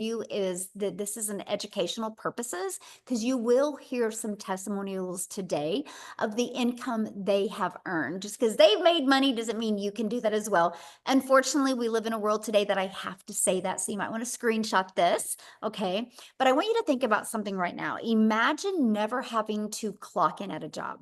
you is that this is an educational purposes because you will hear some testimonials today of the income they have earned. Just because they've made money doesn't mean you can do that as well. Unfortunately, we live in a world today that I have to say that. So you might want to screenshot this. Okay. But I want you to think about something right now. Imagine never having to clock in at a job,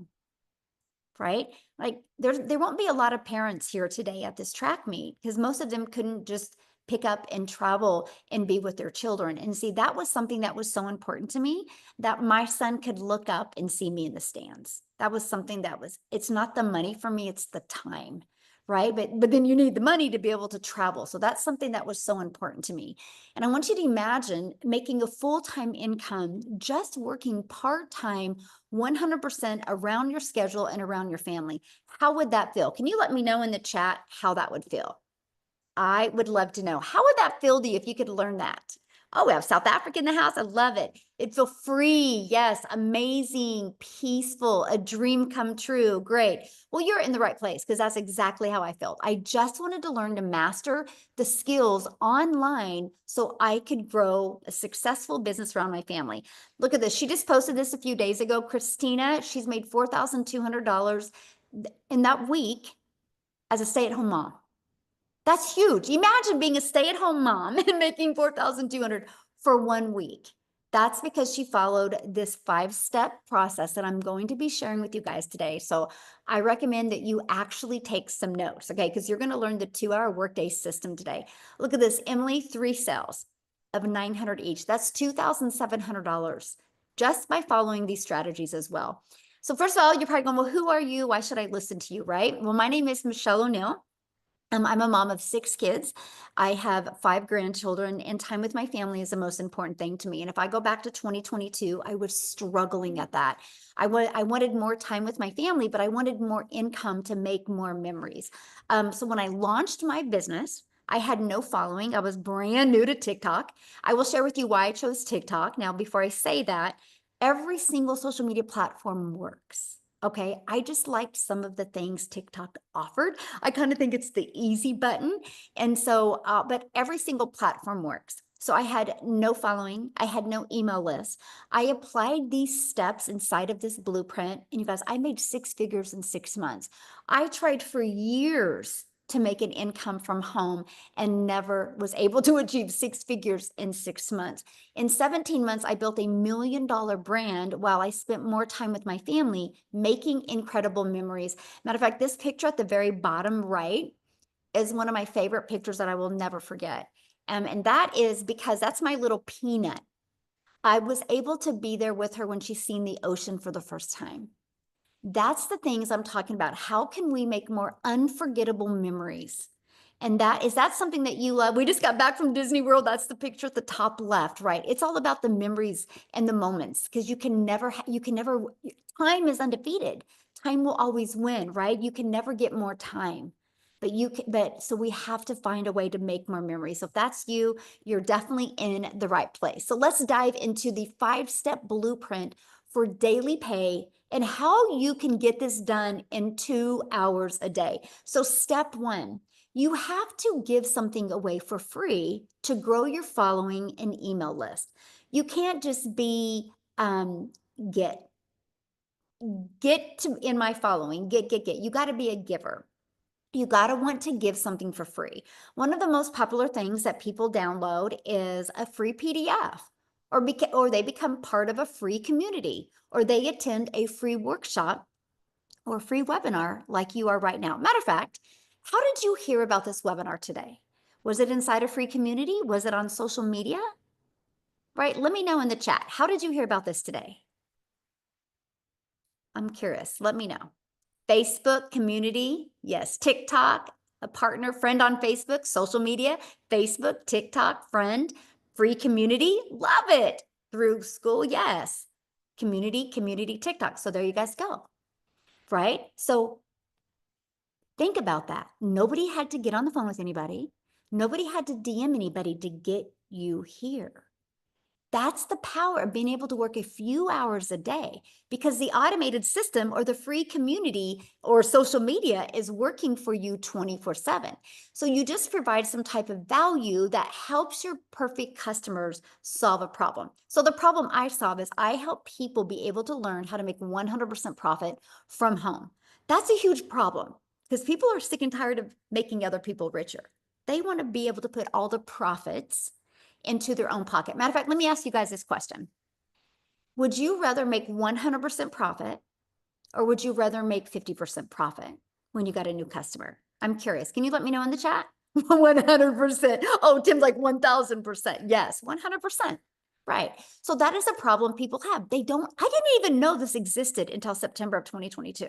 right? Like there won't be a lot of parents here today at this track meet because most of them couldn't just pick up and travel and be with their children. And see, that was something that was so important to me that my son could look up and see me in the stands. That was something that was, it's not the money for me, it's the time. Right. But then you need the money to be able to travel. So that's something that was so important to me. And I want you to imagine making a full-time income, just working part-time 100% around your schedule and around your family. How would that feel? Can you let me know in the chat how that would feel? I would love to know. How would that feel to you if you could learn that? Oh, we have South Africa in the house. I love it. It'd feel free. Yes, amazing, peaceful, a dream come true. Great. Well, you're in the right place because that's exactly how I felt. I just wanted to learn to master the skills online so I could grow a successful business around my family. Look at this. She just posted this a few days ago. Christina, she's made $4,200 in that week as a stay-at-home mom. That's huge. Imagine being a stay-at-home mom and making 4,200 for 1 week. That's because she followed this 5-step process that I'm going to be sharing with you guys today. So I recommend that you actually take some notes, okay? Because you're going to learn the 2-hour workday system today. Look at this, Emily, 3 sales of 900 each. That's $2,700 just by following these strategies as well. So first of all, you're probably going, well, who are you? Why should I listen to you, right? Well, my name is Michelle O'Neill. I'm a mom of 6 kids. I have 5 grandchildren, and time with my family is the most important thing to me. And if I go back to 2022, I was struggling at that. I wanted more time with my family, but I wanted more income to make more memories. So when I launched my business, I had no following. I was brand new to TikTok. I will share with you why I chose TikTok. Now, before I say that, every single social media platform works. Okay, I just liked some of the things TikTok offered. I kind of think it's the easy button. And so, but every single platform works. So I had no following. I had no email list. I applied these steps inside of this blueprint. And you guys, I made 6 figures in 6 months. I tried for years to make an income from home and never was able to achieve 6 figures in 6 months. In 17 months, I built $1 million brand while I spent more time with my family making incredible memories. Matter of fact, this picture at the very bottom right is one of my favorite pictures that I will never forget. And that is because that's my little peanut. I was able to be there with her when she's seen the ocean for the first time. That's the things I'm talking about. How can we make more unforgettable memories? And that something that you love? We just got back from Disney World. That's the picture at the top left, right? It's all about the memories and the moments because you can never, time is undefeated. Time will always win, right? You can never get more time. So we have to find a way to make more memories. So if that's you, you're definitely in the right place. So let's dive into the 5-step blueprint for daily pay and how you can get this done in 2 hours a day. So step 1, you have to give something away for free to grow your following and email list. You can't just be get to in my following, get. You got to be a giver. You got to want to give something for free. One of the most popular things that people download is a free PDF, or they become part of a free community, or they attend a free workshop or free webinar like you are right now. Matter of fact, how did you hear about this webinar today? Was it inside a free community? Was it on social media? Right? Let me know in the chat. How did you hear about this today? I'm curious. Let me know. Facebook community, yes. TikTok, a partner, friend on Facebook, social media, Facebook, TikTok, friend, free community, love it. Through school, yes. Community, TikTok. So there you guys go, right? So think about that. Nobody had to get on the phone with anybody. Nobody had to DM anybody to get you here. That's the power of being able to work a few hours a day because the automated system or the free community or social media is working for you 24/7. So you just provide some type of value that helps your perfect customers solve a problem. So the problem I solve is I help people be able to learn how to make 100% profit from home. That's a huge problem because people are sick and tired of making other people richer. They want to be able to put all the profits into their own pocket. Matter of fact, let me ask you guys this question. Would you rather make 100% profit or would you rather make 50% profit when you got a new customer? I'm curious. Can you let me know in the chat? 100%. Oh, Tim's like 1000%. Yes, 100%. Right. So that is a problem people have. I didn't even know this existed until September of 2022.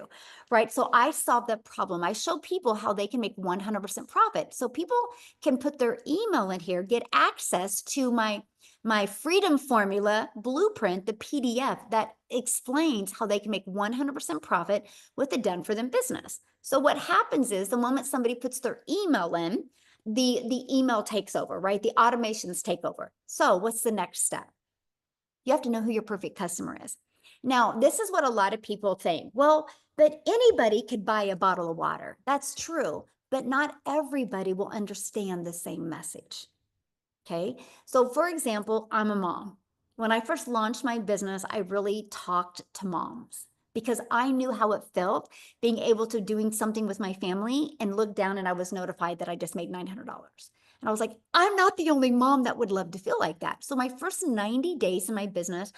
Right. So I solved that problem. I show people how they can make 100% profit. So people can put their email in here, get access to my freedom formula blueprint, the PDF that explains how they can make 100% profit with a done for them business. So what happens is the moment somebody puts their email in, the email takes over, right? The automations take over. So what's the next step? You have to know who your perfect customer is. Now, this is what a lot of people think. Well, but anybody could buy a bottle of water. That's true, but not everybody will understand the same message. Okay. So, for example, I'm a mom. When I first launched my business, I really talked to moms because I knew how it felt being able to doing something with my family and look down and I was notified that I just made $900. And I was like, I'm not the only mom that would love to feel like that. So my first 90 days in my business,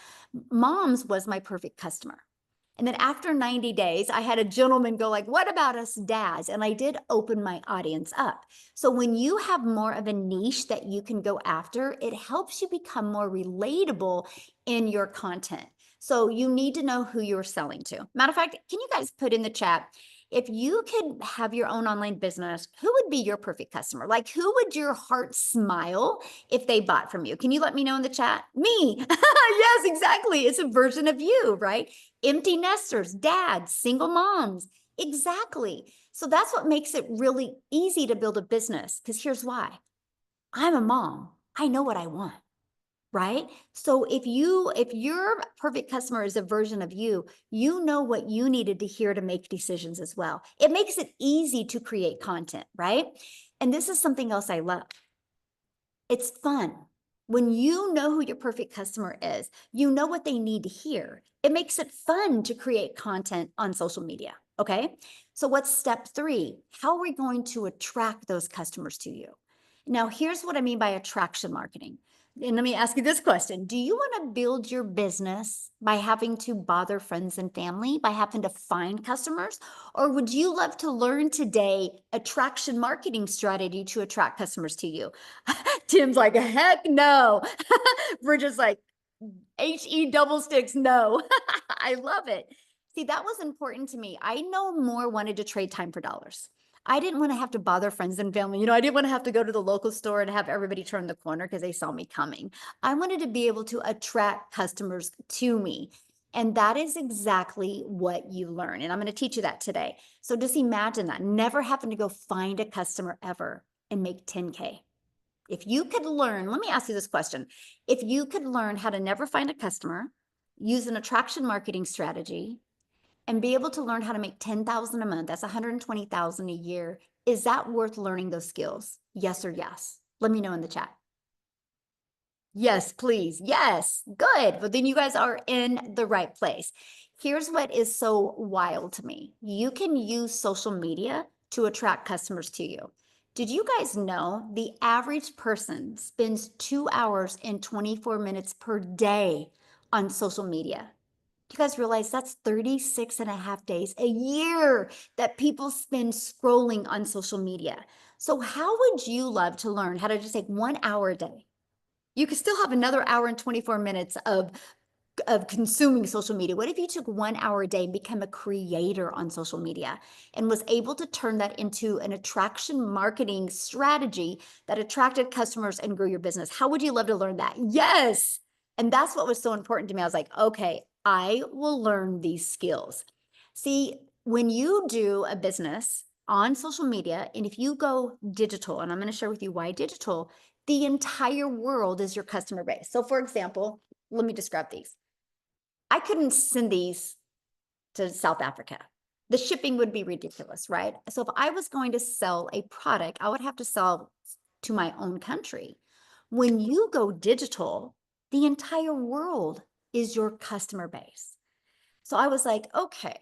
moms was my perfect customer. And then after 90 days, I had a gentleman go like, what about us dads? And I did open my audience up. So when you have more of a niche that you can go after, it helps you become more relatable in your content. So you need to know who you're selling to. Matter of fact, can you guys put in the chat, if you could have your own online business, who would be your perfect customer? Like who would your heart smile if they bought from you? Can you let me know in the chat? Me. Yes, exactly. It's a version of you, right? Empty nesters, dads, single moms. Exactly. So that's what makes it really easy to build a business. Because here's why. I'm a mom. I know what I want, right? So if your perfect customer is a version of you, you know what you needed to hear to make decisions as well. It makes it easy to create content, right? And this is something else I love. It's fun. When you know who your perfect customer is, you know what they need to hear. It makes it fun to create content on social media. Okay. So, what's step 3? How are we going to attract those customers to you? Now, here's what I mean by attraction marketing. And let me ask you this question. Do you want to build your business by having to bother friends and family, by having to find customers? Or would you love to learn today attraction marketing strategy to attract customers to you? Tim's like, heck no. We're just like, HE double sticks, no. I love it. See, that was important to me. I no more wanted to trade time for dollars. I didn't want to have to bother friends and family. I didn't want to have to go to the local store and have everybody turn the corner because they saw me coming. I wanted to be able to attract customers to me. And that is exactly what you learn. And I'm going to teach you that today. So just imagine that, never having to go find a customer ever and make 10K. If you could learn, let me ask you this question. If you could learn how to never find a customer, use an attraction marketing strategy, and be able to learn how to make 10,000 a month, that's 120,000 a year, is that worth learning those skills? Yes or yes? Let me know in the chat. Yes, please. Yes. Good. But then you guys are in the right place. Here's what is so wild to me. You can use social media to attract customers to you. Did you guys know the average person spends 2 hours and 24 minutes per day on social media? Do you guys realize that's 36 and a half days a year that people spend scrolling on social media? So how would you love to learn how to just take 1 hour a day? You could still have another hour and 24 minutes of consuming social media. What if you took 1 hour a day and become a creator on social media and was able to turn that into an attraction marketing strategy that attracted customers and grew your business? How would you love to learn that? Yes. And that's what was so important to me. I was like, okay, I will learn these skills. See, when you do a business on social media, and if you go digital, and I'm going to share with you why digital, The entire world is your customer base. So for example, let me describe these. I couldn't send these to South Africa. The shipping would be ridiculous, right? So if I was going to sell a product, I would have to sell to my own country. When you go digital, the entire world is your customer base. So I was like, okay,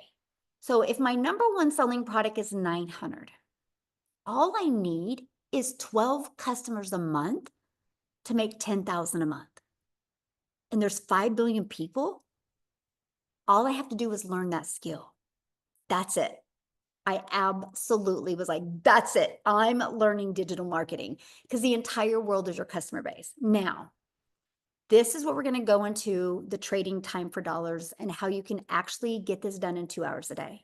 so if my number one selling product is 900, all I need is 12 customers a month to make 10,000 a month. And there's 5 billion people. All I have to do is learn that skill. That's it. I absolutely was like, that's it. I'm learning digital marketing because the entire world is your customer base. Now, this is what we're going to go into the trading time for dollars and how you can actually get this done in 2 hours a day.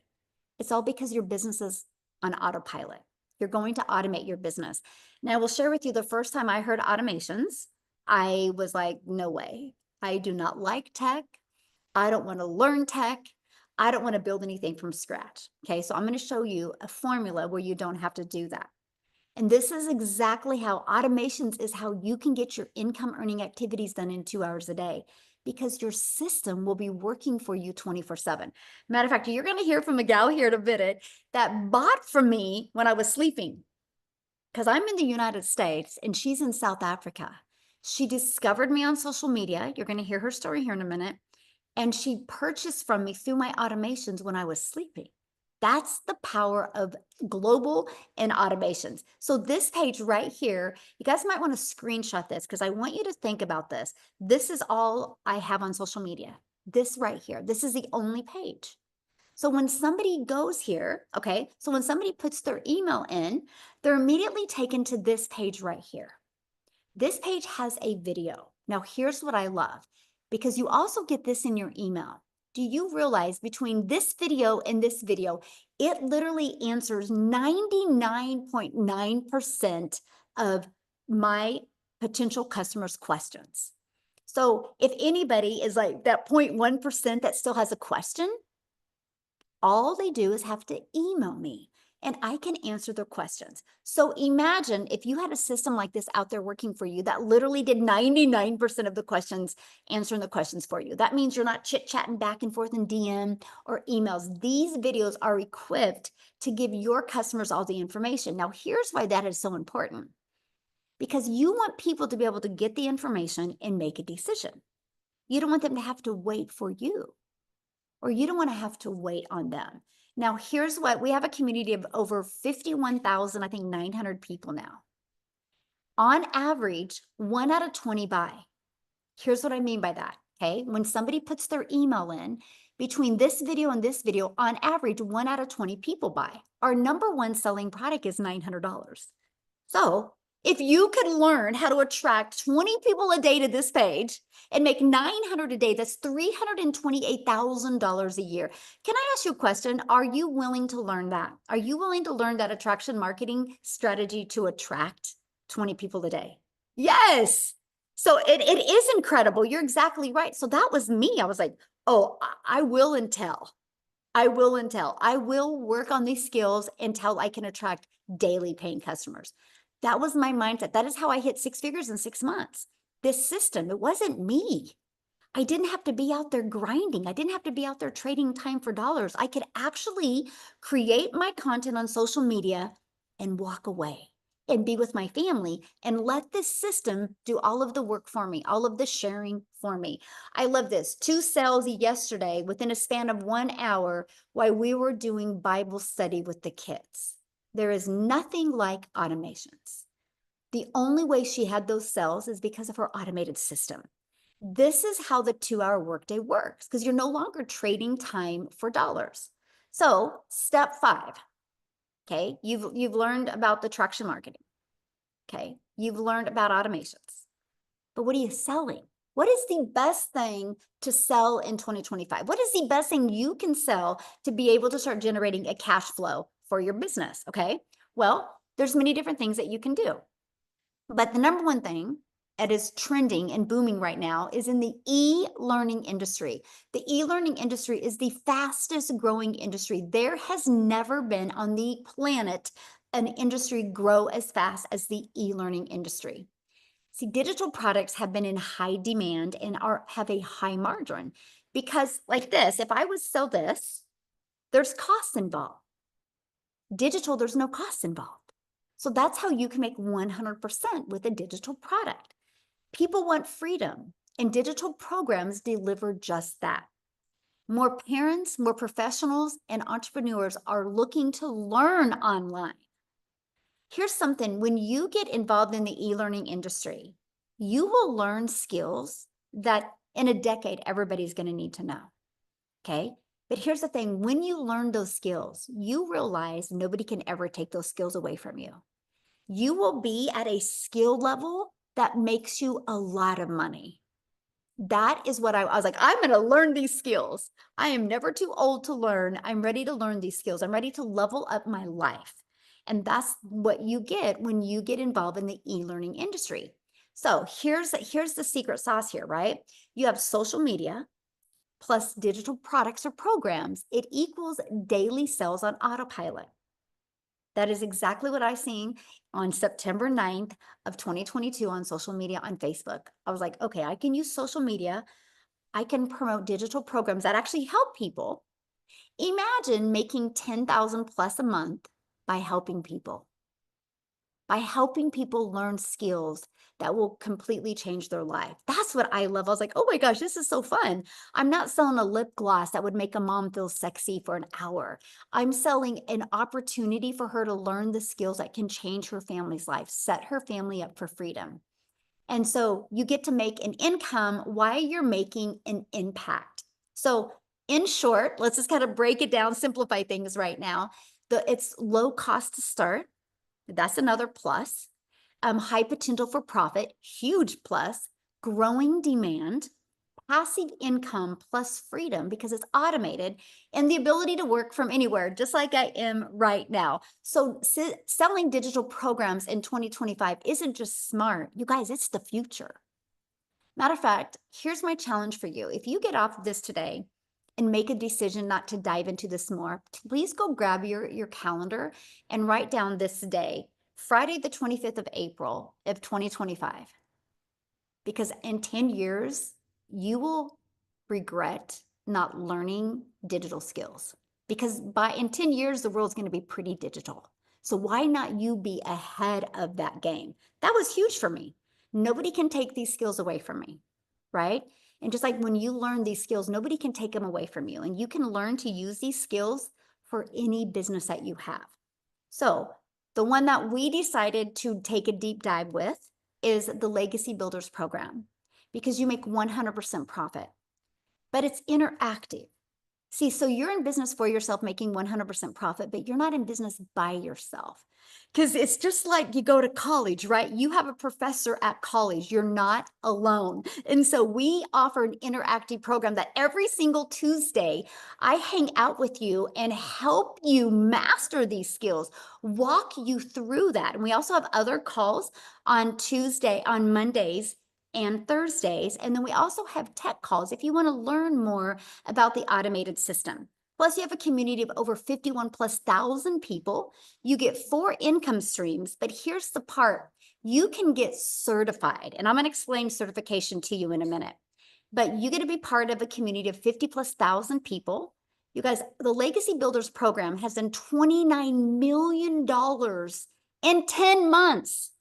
It's all because your business is on autopilot. You're going to automate your business. Now, I will share with you the first time I heard automations, I was like, no way. I do not like tech. I don't want to learn tech. I don't want to build anything from scratch. Okay, so I'm going to show you a formula where you don't have to do that. And this is exactly how automations is how you can get your income earning activities done in 2 hours a day because your system will be working for you 24/7. Matter of fact, you're going to hear from a gal here in a minute that bought from me when I was sleeping because I'm in the United States and she's in South Africa. She discovered me on social media. You're going to hear her story here in a minute. And she purchased from me through my automations when I was sleeping. That's the power of global and automations. So this page right here, you guys might want to screenshot this because I want you to think about this. This is all I have on social media. This right here, this is the only page. So when somebody goes here, okay, so when somebody puts their email in, they're immediately taken to this page right here. This page has a video. Now, here's what I love, because you also get this in your email. Do you realize between this video and this video, it literally answers 99.9% of my potential customers' questions. So if anybody is like that 0.1% that still has a question, all they do is have to email me and I can answer their questions. So imagine if you had a system like this out there working for you that literally did 99% of the questions, answering the questions for you. That means you're not chit-chatting back and forth in DM or emails. These videos are equipped to give your customers all the information. Now, here's why that is so important. Because you want people to be able to get the information and make a decision. You don't want them to have to wait for you, or you don't want to have to wait on them. Now, here's what we have: a community of over 51,000, I think 900 people now. On average, 1 out of 20 buy. Here's what I mean by that, okay? When somebody puts their email in, between this video and this video, on average, 1 out of 20 people buy. Our number one selling product is $900. So if you could learn how to attract 20 people a day to this page and make 900 a day, that's $328,000 a year. Can I ask you a question? Are you willing to learn that? Are you willing to learn that attraction marketing strategy to attract 20 people a day? Yes. So it is incredible. You're exactly right. So that was me. I was like, oh, I will and tell. I will and tell. I will work on these skills until I can attract daily paying customers. That was my mindset. That is how I hit 6 figures in 6 months. This system, it wasn't me. I didn't have to be out there grinding. I didn't have to be out there trading time for dollars. I could actually create my content on social media and walk away and be with my family and let this system do all of the work for me, all of the sharing for me. I love this. 2 sales yesterday within a span of 1 hour while we were doing Bible study with the kids. There is nothing like automations. The only way she had those sales is because of her automated system. This is how the 2-hour workday works because you're no longer trading time for dollars. So step 5, okay, you've learned about the traction marketing. Okay, you've learned about automations. But what are you selling? What is the best thing to sell in 2025? What is the best thing you can sell to be able to start generating a cash flow for your business? Okay, well, there's many different things that you can do. But the number one thing that is trending and booming right now is in the e-learning industry. The e-learning industry is the fastest growing industry. There has never been on the planet an industry grow as fast as the e-learning industry. See, digital products have been in high demand and have a high margin because like this, if I would sell this, there's costs involved. Digital, there's no costs involved. So that's how you can make 100% with a digital product. People want freedom, and digital programs deliver just that. More parents, more professionals, and entrepreneurs are looking to learn online. Here's something, when you get involved in the e-learning industry, you will learn skills that in a decade, everybody's going to need to know. Okay. But here's the thing, when you learn those skills, you realize nobody can ever take those skills away from you. You will be at a skill level that makes you a lot of money. That is what I was like, I'm going to learn these skills. I am never too old to learn. I'm ready to learn these skills. I'm ready to level up my life. And that's what you get when you get involved in the e-learning industry. So here's the secret sauce here, right? You have social media plus digital products or programs. It equals daily sales on autopilot. That is exactly what I seen on September 9th of 2022 on social media on Facebook. I was like, okay, I can use social media. I can promote digital programs that actually help people. Imagine making 10,000 plus a month by helping people learn skills that will completely change their life. That's what I love. I was like, oh my gosh, this is so fun. I'm not selling a lip gloss that would make a mom feel sexy for an hour. I'm selling an opportunity for her to learn the skills that can change her family's life, set her family up for freedom. And so you get to make an income while you're making an impact. So in short, let's just kind of break it down, simplify things right now. It's low cost to start. That's another plus. High potential for profit, huge plus. Growing demand, passive income plus freedom because it's automated, and the ability to work from anywhere, just like I am right now. So selling digital programs in 2025 isn't just smart. You guys, it's the future. Matter of fact, here's my challenge for you. If you get off of this today and make a decision not to dive into this more, please go grab your calendar and write down this day, Friday, the 25th of April of 2025. Because in 10 years, you will regret not learning digital skills. Because in 10 years, the world's going to be pretty digital. So why not you be ahead of that game? That was huge for me. Nobody can take these skills away from me, right? And just like when you learn these skills, nobody can take them away from you. And you can learn to use these skills for any business that you have. So the one that we decided to take a deep dive with is the Legacy Builders program, because you make 100% profit, but it's interactive. See, so you're in business for yourself, making 100% profit, but you're not in business by yourself. Because it's just like you go to college, right? You have a professor at college. You're not alone. And so we offer an interactive program that every single Tuesday, I hang out with you and help you master these skills, walk you through that. And we also have other calls on Mondays and Thursdays. And then we also have tech calls if you want to learn more about the automated system. Plus, you have a community of over 51,000+ people. You get 4 income streams, but here's the part. You can get certified, and I'm going to explain certification to you in a minute. But you get to be part of a community of 50,000+ people. You guys, the Legacy Builders program has done $29 million in 10 months.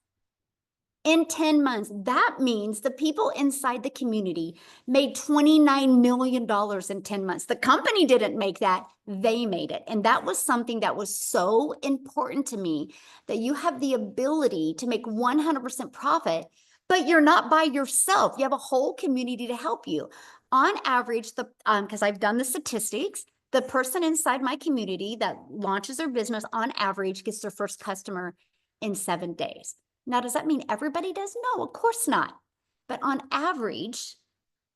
In 10 months, that means the people inside the community made $29 million in 10 months. The company didn't make that, they made it. And that was something that was so important to me, that you have the ability to make 100% profit, but you're not by yourself. You have a whole community to help you. On average, because I've done the statistics, the person inside my community that launches their business on average gets their first customer in 7 days. Now, does that mean everybody does? No, of course not. But on average,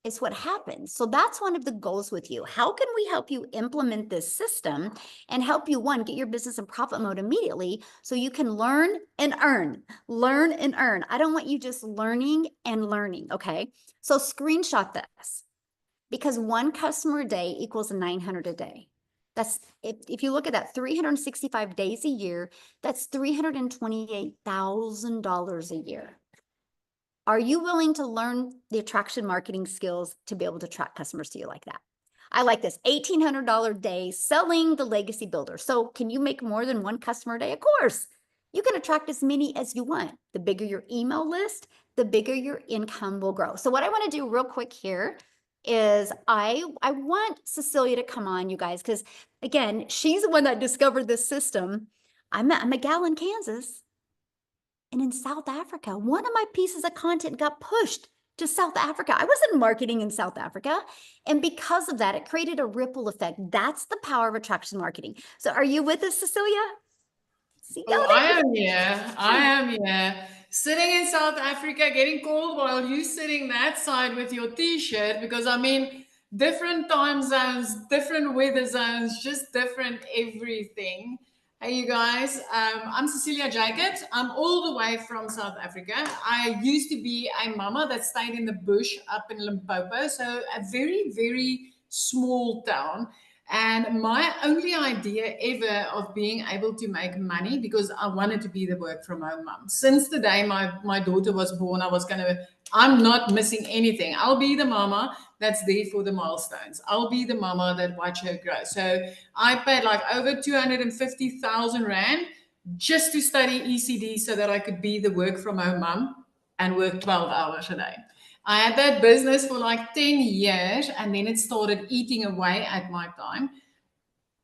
it's what happens. So that's one of the goals with you. How can we help you implement this system and help you, one, get your business in profit mode immediately so you can learn and earn, learn and earn. I don't want you just learning and learning, okay? So screenshot this, because 1 customer a day equals 900 a day. That's, if you look at that, 365 days a year, that's $328,000 a year. Are you willing to learn the attraction marketing skills to be able to attract customers to you like that? I like this $1,800 day selling the Legacy Builder. So can you make more than one customer a day? Of course. You can attract as many as you want. The bigger your email list, the bigger your income will grow. So what I want to do real quick here is I want Cecilia to come on, you guys, because again, she's the one that discovered this system. I'm a gal in Kansas and in South Africa. One of my pieces of content got pushed to South Africa. I wasn't marketing in South Africa. And because of that, it created a ripple effect. That's the power of attraction marketing. So are you with us, Cecilia? See, Oh, I am here. I am here. Sitting in South Africa, getting cold while you sitting that side with your t-shirt, because I mean, different time zones, different weather zones, just different everything. Hey, you guys, I'm Cecilia Jacobs. I'm all the way from South Africa. I used to be a mama that stayed in the bush up in Limpopo, so a very, very small town. And my only idea ever of being able to make money, because I wanted to be the work from home mom. Since the day my daughter was born, I'm not missing anything. I'll be the mama that's there for the milestones. I'll be the mama that watch her grow. So I paid like over 250,000 Rand just to study ECD so that I could be the work from home mom and work 12 hours a day. I had that business for like 10 years and then it started eating away at my time.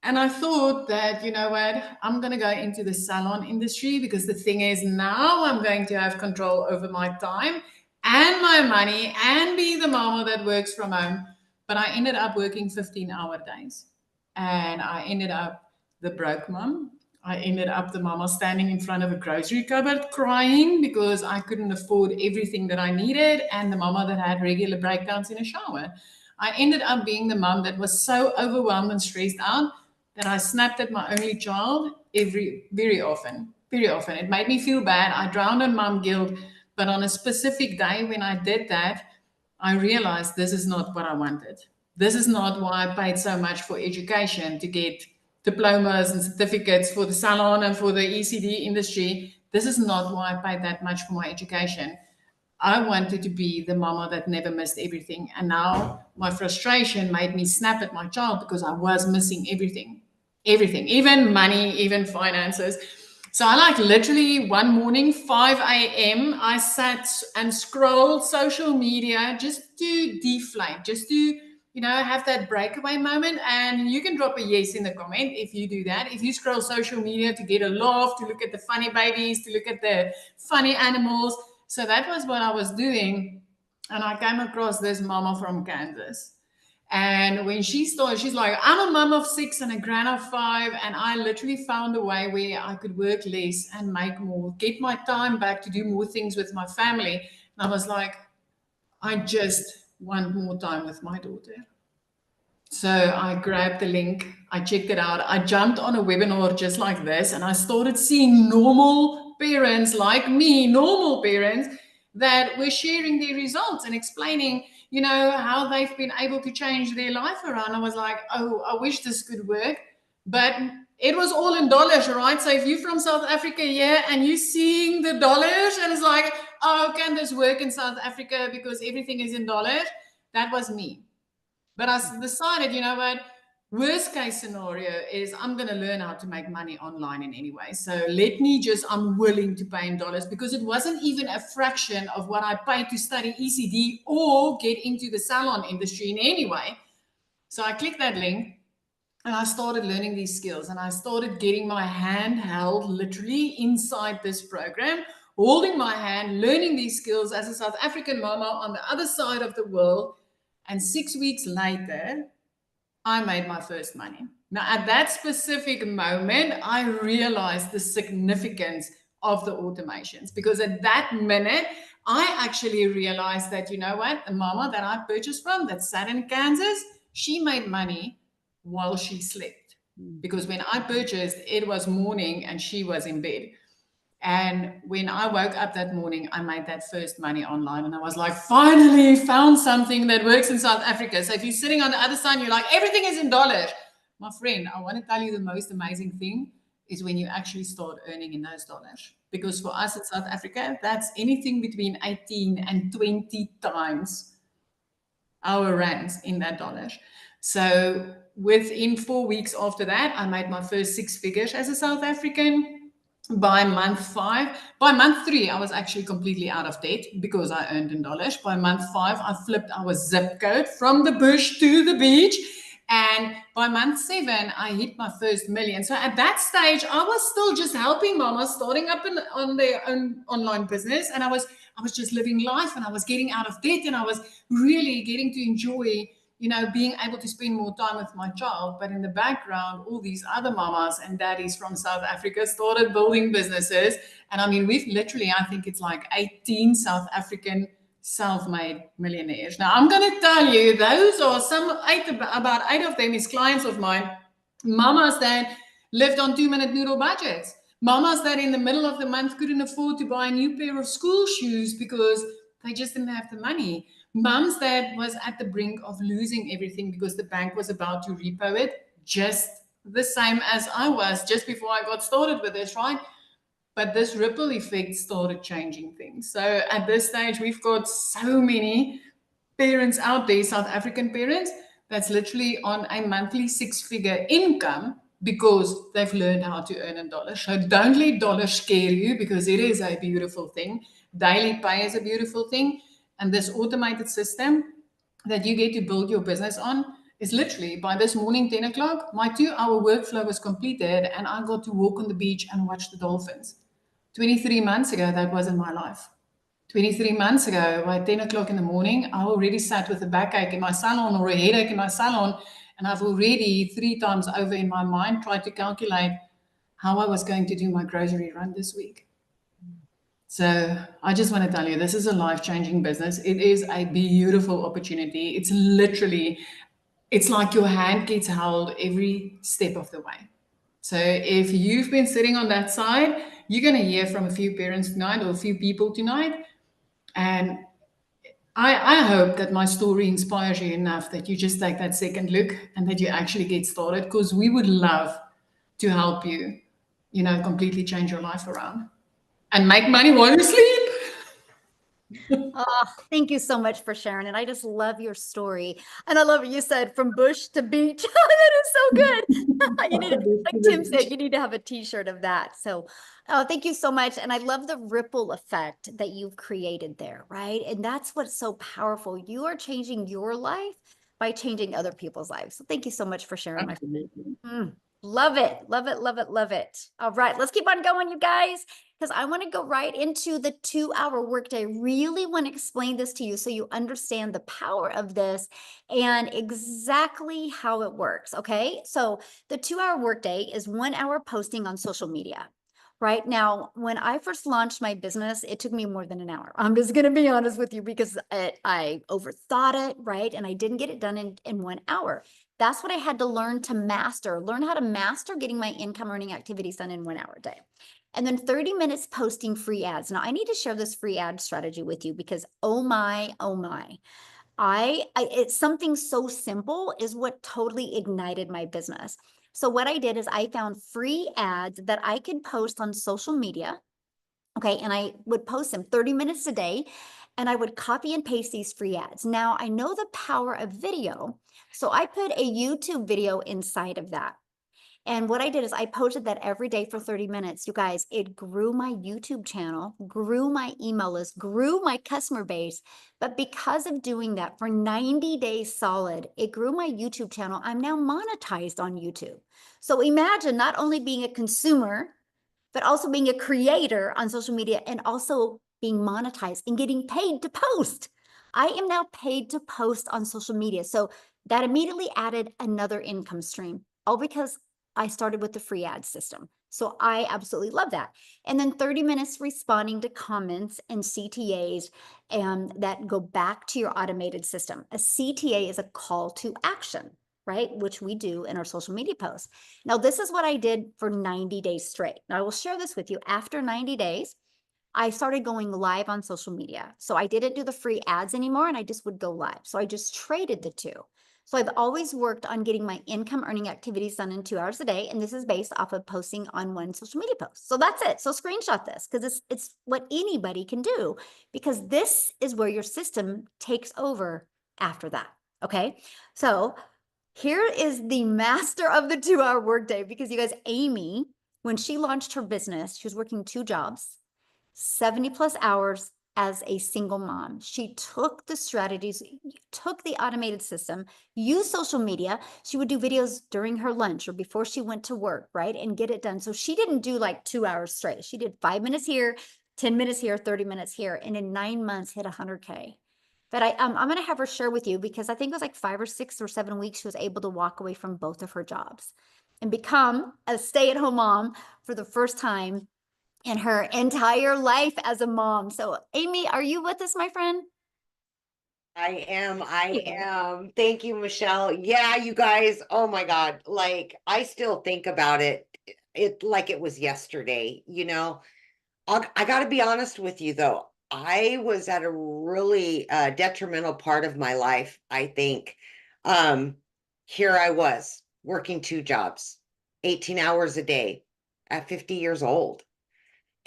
And I thought that, you know what, I'm going to go into the salon industry because the thing is now I'm going to have control over my time and my money and be the mama that works from home. But I ended up working 15-hour days and I ended up the broke mom. I ended up the mama standing in front of a grocery cupboard crying because I couldn't afford everything that I needed, and the mama that had regular breakdowns in a shower. I ended up being the mom that was so overwhelmed and stressed out that I snapped at my only child very often. Very often. It made me feel bad. I drowned in mom guilt. But on a specific day when I did that, I realized this is not what I wanted. This is not why I paid so much for education to get diplomas and certificates for the salon and for the ECD industry. This is not why I paid that much for my education. I wanted to be the mama that never missed everything. And now my frustration made me snap at my child because I was missing everything. Everything, even money, even finances. So I like literally one morning, 5 a.m., I sat and scrolled social media just to deflate, just to, have that breakaway moment. And you can drop a yes in the comment if you do that. If you scroll social media to get a laugh, to look at the funny babies, to look at the funny animals. So that was what I was doing. And I came across this mama from Kansas. And when she started, she's like, I'm a mom of 6 and a grand of 5. And I literally found a way where I could work less and make more, get my time back to do more things with my family. And I was like, I just want more time with my daughter. So I grabbed the link, I checked it out. I jumped on a webinar just like this, and I started seeing normal parents like me, normal parents that were sharing their results and explaining, how they've been able to change their life around. I was like, oh, I wish this could work. But it was all in dollars, right? So if you're from South Africa here and you're seeing the dollars and it's like, oh, can this work in South Africa because everything is in dollars? That was me. But I decided, you know what? Worst case scenario is I'm going to learn how to make money online in any way. So I'm willing to pay in dollars because it wasn't even a fraction of what I paid to study ECD or get into the salon industry in any way. So I clicked that link and I started learning these skills and I started getting my hand held literally inside this program, holding my hand, learning these skills as a South African mama on the other side of the world. And 6 weeks later, I made my first money. Now, at that specific moment, I realized the significance of the automations because at that minute, I actually realized that, you know what, the mama that I purchased from that sat in Kansas, she made money while she slept. Because when I purchased, it was morning and she was in bed. And when I woke up that morning, I made that first money online. And I was like, finally found something that works in South Africa. So if you're sitting on the other side, you're like, everything is in dollars. My friend, I want to tell you the most amazing thing is when you actually start earning in those dollars. because for us in South Africa, that's anything between 18 and 20 times our rands in that dollars. So within 4 weeks after that, I made my first six figures as a South African. By month five, by month three, I was actually completely out of debt because I earned in dollars. By month five, I flipped our zip code from the bush to the beach. And by month seven, I hit my first million. So at that stage, I was still just helping mamas starting up on their own online business. And I was just living life, and I was getting out of debt, and I was really getting to enjoy, being able to spend more time with my child. But in the background, all these other mamas and daddies from South Africa started building businesses. And I mean, we've literally, I think it's like 18 South African self-made millionaires. Now, I'm going to tell you, those are about eight of them is clients of mine, mamas that lived on 2-minute noodle budgets, mamas that in the middle of the month couldn't afford to buy a new pair of school shoes because they just didn't have the money. Mums that was at the brink of losing everything because the bank was about to repo it, just the same as I was just before I got started with this, right? But this ripple effect started changing things. So at this stage, we've got so many parents out there, South African parents, that's literally on a monthly six-figure income because they've learned how to earn in dollars. So don't let dollars scare you, because it is a beautiful thing. Daily pay is a beautiful thing. And this automated system that you get to build your business on is literally by this morning, 10 o'clock, my 2-hour workflow was completed and I got to walk on the beach and watch the dolphins. 23 months ago, that wasn't my life. 23 months ago, by 10 o'clock in the morning, I already sat with a backache in my salon or a headache in my salon, and I've already 3 times over in my mind tried to calculate how I was going to do my grocery run this week. So I just want to tell you, this is a life-changing business. It is a beautiful opportunity. It's literally, it's like your hand gets held every step of the way. So if you've been sitting on that side, you're going to hear from a few parents tonight or a few people tonight. And I hope that my story inspires you enough that you just take that second look and that you actually get started, because we would love to help you, completely change your life around and make money while you sleep. Oh, thank you so much for sharing it. I just love your story. And I love what you said, from bush to beach. That is so good. You need, like Tim said, you need to have a t-shirt of that. So, oh, thank you so much. And I love the ripple effect that you've created there, right? And that's what's so powerful. You are changing your life by changing other people's lives. So thank you so much for sharing, my friend. Love it. Love it. Love it. Love it. All right, let's keep on going, you guys, because I want to go right into the 2-hour workday. Really want to explain this to you so you understand the power of this and exactly how it works. Okay. So the 2-hour workday is 1 hour posting on social media. Right now, when I first launched my business, it took me more than an hour. I'm just going to be honest with you, because I overthought it, right? And I didn't get it done in 1 hour. That's what I had to learn how to master getting my income earning activities done in 1 hour a day. And then 30 minutes posting free ads. Now I need to share this free ad strategy with you because, oh my, it's something so simple is what totally ignited my business. So what I did is I found free ads that I could post on social media. Okay. And I would post them 30 minutes a day, and I would copy and paste these free ads. Now I know the power of video. So I put a YouTube video inside of that. And what I did is I posted that every day for 30 minutes. You guys, it grew my YouTube channel, grew my email list, grew my customer base. But because of doing that for 90 days solid, it grew my YouTube channel. I'm now monetized on YouTube. So imagine not only being a consumer, but also being a creator on social media and also being monetized and getting paid to post. I am now paid to post on social media. So that immediately added another income stream, all because I started with the free ad system. So I absolutely love that. And then 30 minutes responding to comments and CTAs that go back to your automated system. A CTA is a call to action, right? Which we do in our social media posts. Now, this is what I did for 90 days straight. Now, I will share this with you. After 90 days, I started going live on social media. So I didn't do the free ads anymore, and I just would go live. So I just traded the two. So I've always worked on getting my income earning activities done in 2 hours a day. And this is based off of posting on one social media post. So that's it. So screenshot this because it's what anybody can do, because this is where your system takes over after that. Okay. So here is the master of the 2 hour workday, because you guys, Amy, when she launched her business, she was working 2 jobs, 70 plus hours as a single mom. She took the strategies, took the automated system, used social media. She would do videos during her lunch or before she went to work, right? And get it done. So she didn't do like 2 hours straight. She did 5 minutes here, 10 minutes here, 30 minutes here. And in 9 months hit 100K. But I'm going to have her share with you, because I think it was like 5 or 6 or 7 weeks she was able to walk away from both of her jobs and become a stay-at-home mom for the first time in her entire life as a mom. So, Amy, are you with us, my friend? I am. I Yeah. am. Thank you, Michelle. Yeah, you guys. Oh my God. Like, I still think about it. It like it was yesterday, you know. I got to be honest with you though. I was at a really detrimental part of my life, I think. Um, Here I was working 2 jobs, 18 hours a day at 50 years old.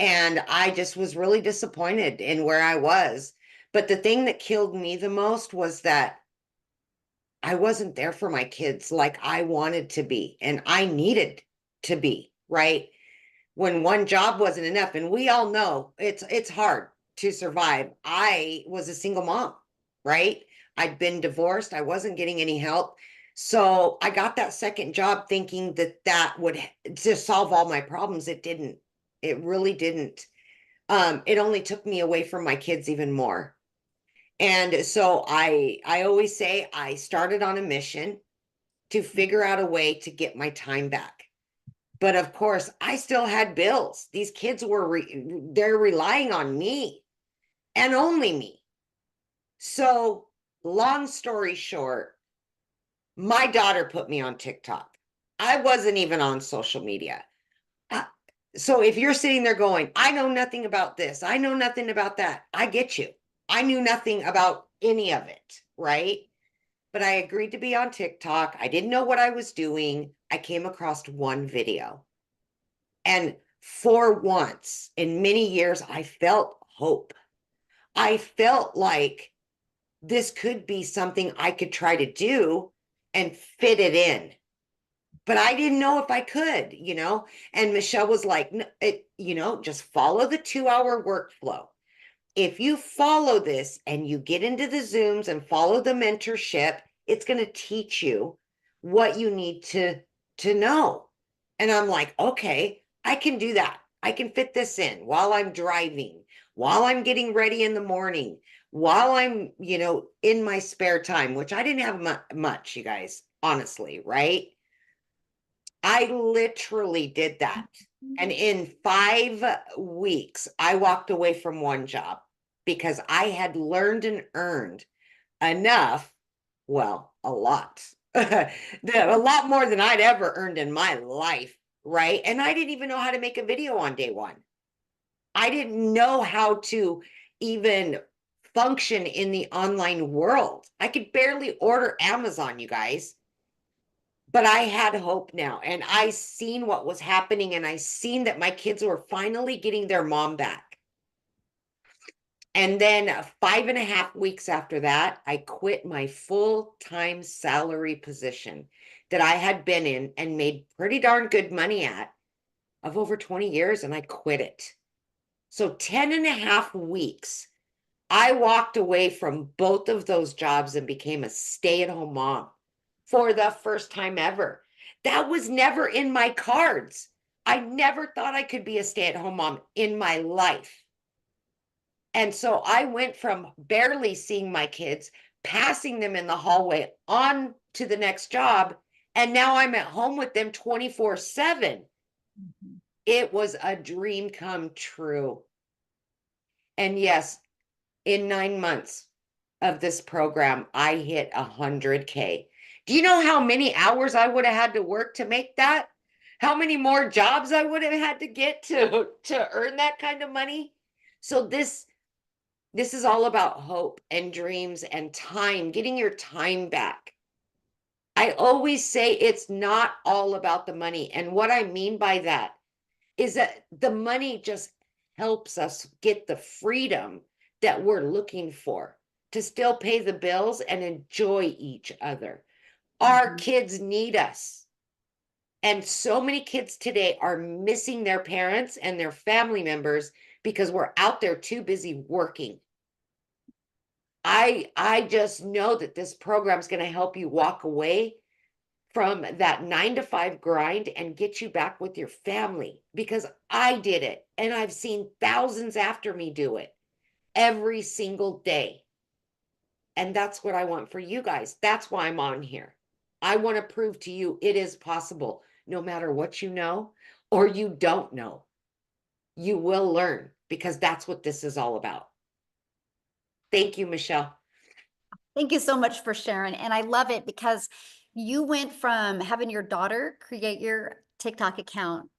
And I just was really disappointed in where I was. But the thing that killed me the most was that I wasn't there for my kids like I wanted to be and I needed to be, right? When one job wasn't enough, and we all know it's hard to survive. I was a single mom, right? I'd been divorced, I wasn't getting any help. So I got that second job thinking that that would to solve all my problems. It didn't. It really didn't. It only took me away from my kids even more. And so I always say I started on a mission to figure out a way to get my time back. But of course, I still had bills. These kids were they're relying on me and only me. So, long story short, my daughter put me on TikTok. I wasn't even on social media. Uh, So if you're sitting there going, I know nothing about this, I know nothing about that, I get you. I knew nothing about any of it, right? But I agreed to be on TikTok. I didn't know what I was doing. I came across one video. And for once in many years, I felt hope. I felt like this could be something I could try to do and fit it in. But I didn't know if I could, you know? And Michelle was like, just follow the 2 hour workflow. If you follow this and you get into the Zooms and follow the mentorship, it's going to teach you what you need to know. And I'm like, okay, I can do that. I can fit this in while I'm driving, while I'm getting ready in the morning, while I'm, in my spare time, which I didn't have much, you guys, honestly, right? I literally did that. And in 5 weeks, I walked away from one job because I had learned and earned enough, well, a lot, a lot more than I'd ever earned in my life, right? And I didn't even know how to make a video on day one. I didn't know how to even function in the online world. I could barely order Amazon, you guys. But I had hope now, and I seen what was happening, and I seen that my kids were finally getting their mom back. And then 5.5 weeks after that, I quit my full-time salary position that I had been in and made pretty darn good money at of over 20 years, and I quit it. So 10.5 weeks, I walked away from both of those jobs and became a stay-at-home mom for the first time ever. That was never in my cards. I never thought I could be a stay-at-home mom in my life. And so I went from barely seeing my kids, passing them in the hallway on to the next job, and now I'm at home with them 24/7. It was a dream come true. And yes, in 9 months of this program, I hit 100K. Do you know how many hours I would have had to work to make that? How many more jobs I would have had to get to earn that kind of money? So this is all about hope and dreams and time, getting your time back. I always say it's not all about the money. And what I mean by that is that the money just helps us get the freedom that we're looking for to still pay the bills and enjoy each other. Our Mhm. kids need us. And so many kids today are missing their parents and their family members because we're out there too busy working. I just know that this program is going to help you walk away from that 9 to 5 grind and get you back with your family, because I did it and I've seen thousands after me do it every single day. And that's what I want for you guys. That's why I'm on here. I want to prove to you it is possible, no matter what you know or you don't know. You will learn, because that's what this is all about. Thank you, Michelle. Thank you so much for sharing. And I love it because you went from having your daughter create your TikTok account,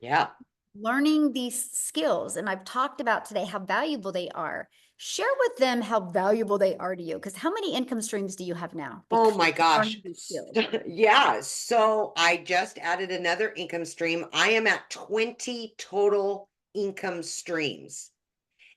Yeah. learning these skills. And I've talked about today how valuable they are. Share with them how valuable they are to you. Because how many income streams do you have now? Oh Because my of gosh. learning these skills. Yeah. So I just added another income stream. I am at 20 total income streams.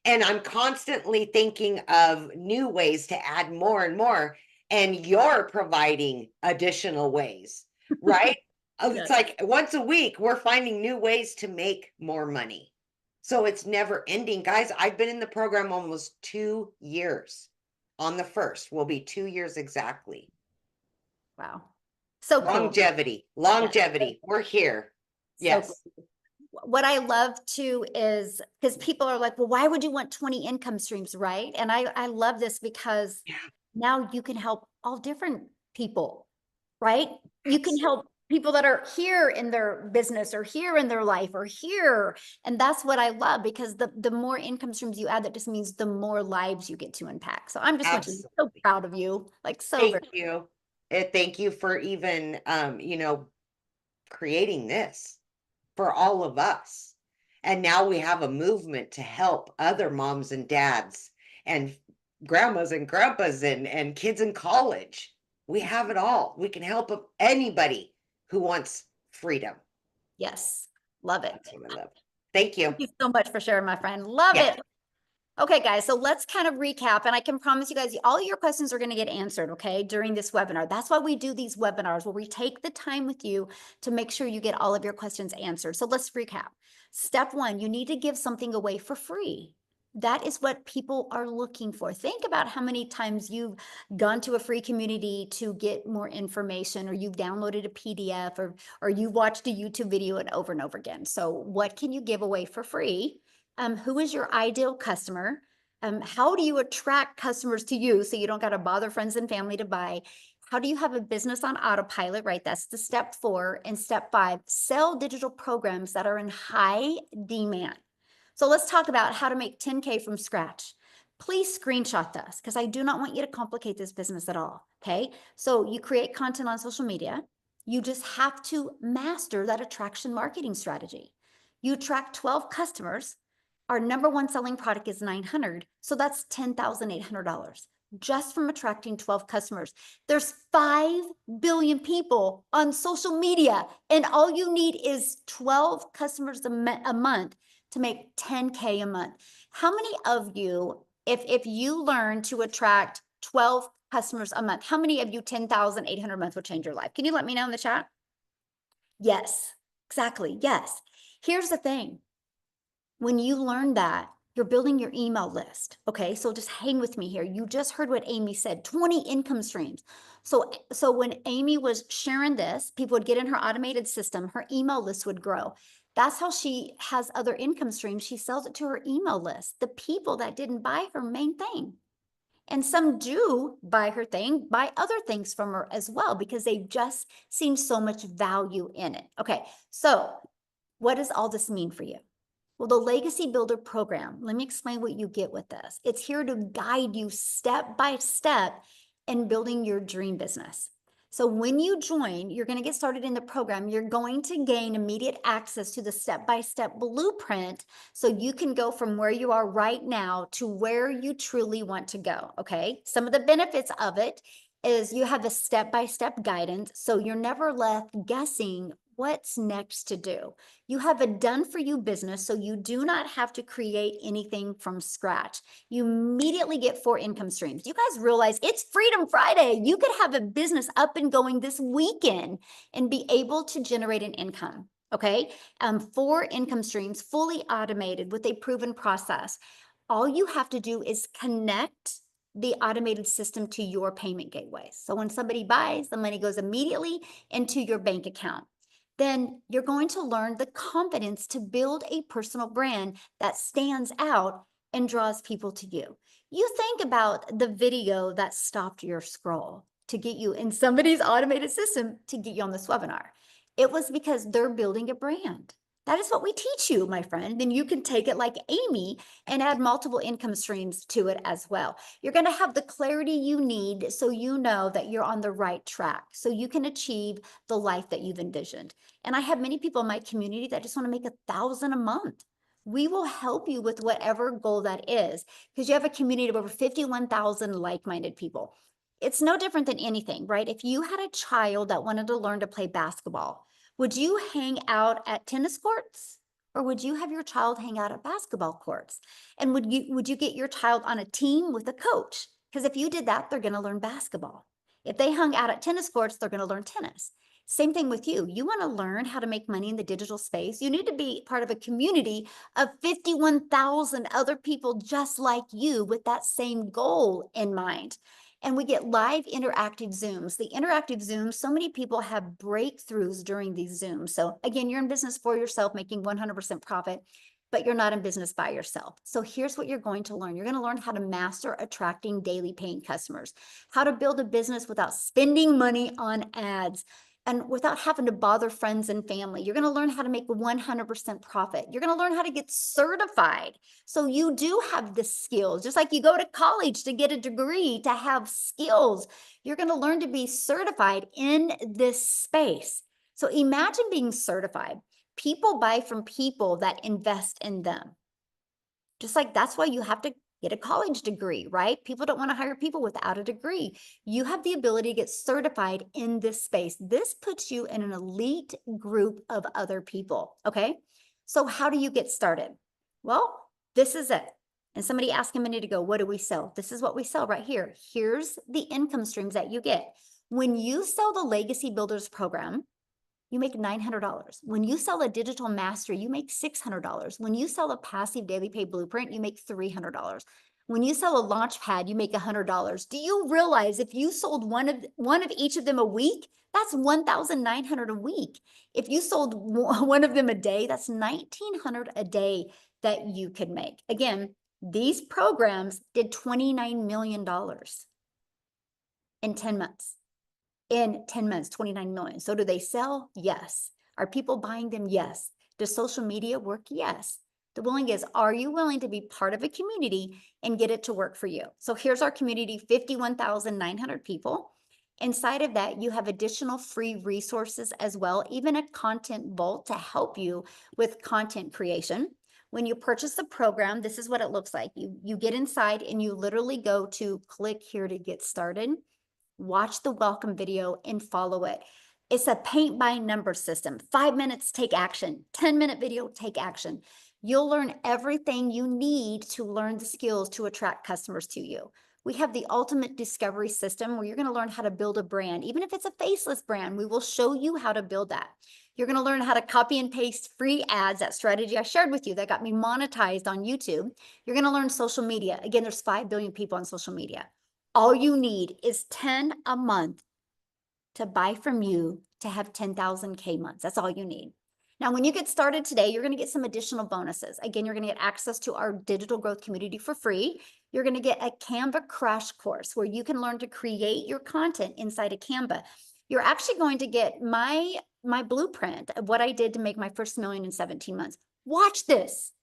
And I'm constantly thinking of new ways to add more and more. And you're providing additional ways, right? It's Yes. like once a week, we're finding new ways to make more money. So it's never ending. Guys, I've been in the program almost 2 years. On the 1st will be 2 years exactly. Wow. So cool. Longevity, Yeah. longevity. We're here. So Yes. cool. What I love too is because people are like, well, why would you want 20 income streams, right? And I love this because Yeah. now you can help all different people, right? You can Absolutely. help people that are here in their business or here in their life or here. And that's what I love, because the more income streams you add, that just means the more lives you get to impact. So I'm just want to be so Absolutely. proud of you, like so very. Thank you. Thank you for even creating this for all of us. And now we have a movement to help other moms and dads and grandmas and grandpas and kids in college. We have it all. We can help anybody who wants freedom. Yes, love it. That's what I love. Thank you. Thank you so much for sharing, my friend. Love Yeah. it. Okay, guys, so let's kind of recap, and I can promise you guys, all your questions are going to get answered, okay, during this webinar. That's why we do these webinars, where we take the time with you to make sure you get all of your questions answered. So let's recap. Step one, you need to give something away for free. That is what people are looking for. Think about how many times you've gone to a free community to get more information, or you've downloaded a PDF, or you watched a YouTube video and over again. So what can you give away for free? Who is your ideal customer? How do you attract customers to you so you don't got to bother friends and family to buy? How do you have a business on autopilot, right? That's the step 4. And step 5, sell digital programs that are in high demand. So let's talk about how to make 10K from scratch. Please screenshot this, because I do not want you to complicate this business at all, okay? So you create content on social media. You just have to master that attraction marketing strategy. You attract 12 customers. Our number one selling product is 900. So that's $10,800 just from attracting 12 customers. There's 5 billion people on social media, and all you need is 12 customers a month to make 10K a month. How many of you, if you learn to attract 12 customers a month, how many of you 10,800 a month would change your life? Can you let me know in the chat? Yes, exactly. Yes. Here's the thing. When you learn that, you're building your email list. Okay, so just hang with me here. You just heard what Amy said, 20 income streams. So when Amy was sharing this, people would get in her automated system, her email list would grow. That's how she has other income streams. She sells it to her email list, the people that didn't buy her main thing. And some do buy her thing, buy other things from her as well, because they've just seen so much value in it. Okay, so what does all this mean for you? Well, the Legacy Builder program, let me explain what you get with this. It's here to guide you step by step in building your dream business. So when you join, you're going to get started in the program. You're going to gain immediate access to the step-by-step blueprint, so you can go from where you are right now to where you truly want to go, okay? Some of the benefits of it is you have a step-by-step guidance, so you're never left guessing what's next to do. You have a done-for-you business, so you do not have to create anything from scratch. You immediately get 4 income streams. You guys realize it's Freedom Friday. You could have a business up and going this weekend and be able to generate an income, okay? 4 income streams, fully automated with a proven process. All you have to do is connect the automated system to your payment gateway. So when somebody buys, the money goes immediately into your bank account. Then you're going to learn the confidence to build a personal brand that stands out and draws people to you. You think about the video that stopped your scroll to get you in somebody's automated system to get you on this webinar. It was because they're building a brand. That is what we teach you, my friend. Then you can take it like Amy and add multiple income streams to it as well. You're going to have the clarity you need so you know that you're on the right track, so you can achieve the life that you've envisioned. And I have many people in my community that just want to make $1,000 a month. We will help you with whatever goal that is, because you have a community of over 51,000 like-minded people. It's no different than anything, right? If you had a child that wanted to learn to play basketball, would you hang out at tennis courts, or would you have your child hang out at basketball courts? And would you get your child on a team with a coach? Because if you did that, they're going to learn basketball. If they hung out at tennis courts, they're going to learn tennis. Same thing with you. You want to learn how to make money in the digital space. You need to be part of a community of 51,000 other people just like you with that same goal in mind. And we get live interactive Zooms. The interactive Zooms, so many people have breakthroughs during these Zooms. So again, you're in business for yourself, making 100% profit, but you're not in business by yourself. So here's what you're going to learn. You're going to learn how to master attracting daily paying customers, how to build a business without spending money on ads, and without having to bother friends and family. You're going to learn how to make 100% profit. You're going to learn how to get certified. So you do have the skills, just like you go to college to get a degree, to have skills. You're going to learn to be certified in this space. So imagine being certified. People buy from people that invest in them. Just like that's why you have to get a college degree, right? People don't want to hire people without a degree. You have the ability to get certified in this space. This puts you in an elite group of other people, okay? So how do you get started? Well, this is it. And somebody asked a minute ago, what do we sell? This is what we sell right here. Here's the income streams that you get. When you sell the Legacy Builders program, you make $900. When you sell a digital mastery, you make $600. When you sell a passive daily pay blueprint, you make $300. When you sell a launch pad, you make $100. Do you realize if you sold one of each of them a week, that's $1,900 a week. If you sold one of them a day, that's $1,900 a day that you could make. Again, these programs did $29 million in 10 months. In 10 months, 29 million. So do they sell? Yes. Are people buying them? Yes. Does social media work? Yes. The willing is, are you willing to be part of a community and get it to work for you? So here's our community, 51,900 people. Inside of that, you have additional free resources as well, even a content vault to help you with content creation. When you purchase the program, this is what it looks like. You get inside and you literally go to click here to get started. Watch the welcome video and follow it. It's a paint by number system. 5 minutes, take action. 10-minute video, take action. You'll learn everything you need to learn the skills to attract customers to you. We have the ultimate discovery system where you're going to learn how to build a brand. Even if it's a faceless brand, we will show you how to build that. You're going to learn how to copy and paste free ads, that strategy I shared with you that got me monetized on YouTube. You're going to learn social media. Again, there's 5 billion people on social media. All you need is 10 a month to buy from you to have 10,000 K months. That's all you need. Now, when you get started today, you're going to get some additional bonuses. Again, you're going to get access to our digital growth community for free. You're going to get a Canva crash course where you can learn to create your content inside of Canva. You're actually going to get my blueprint of what I did to make my first million in 17 months. Watch this.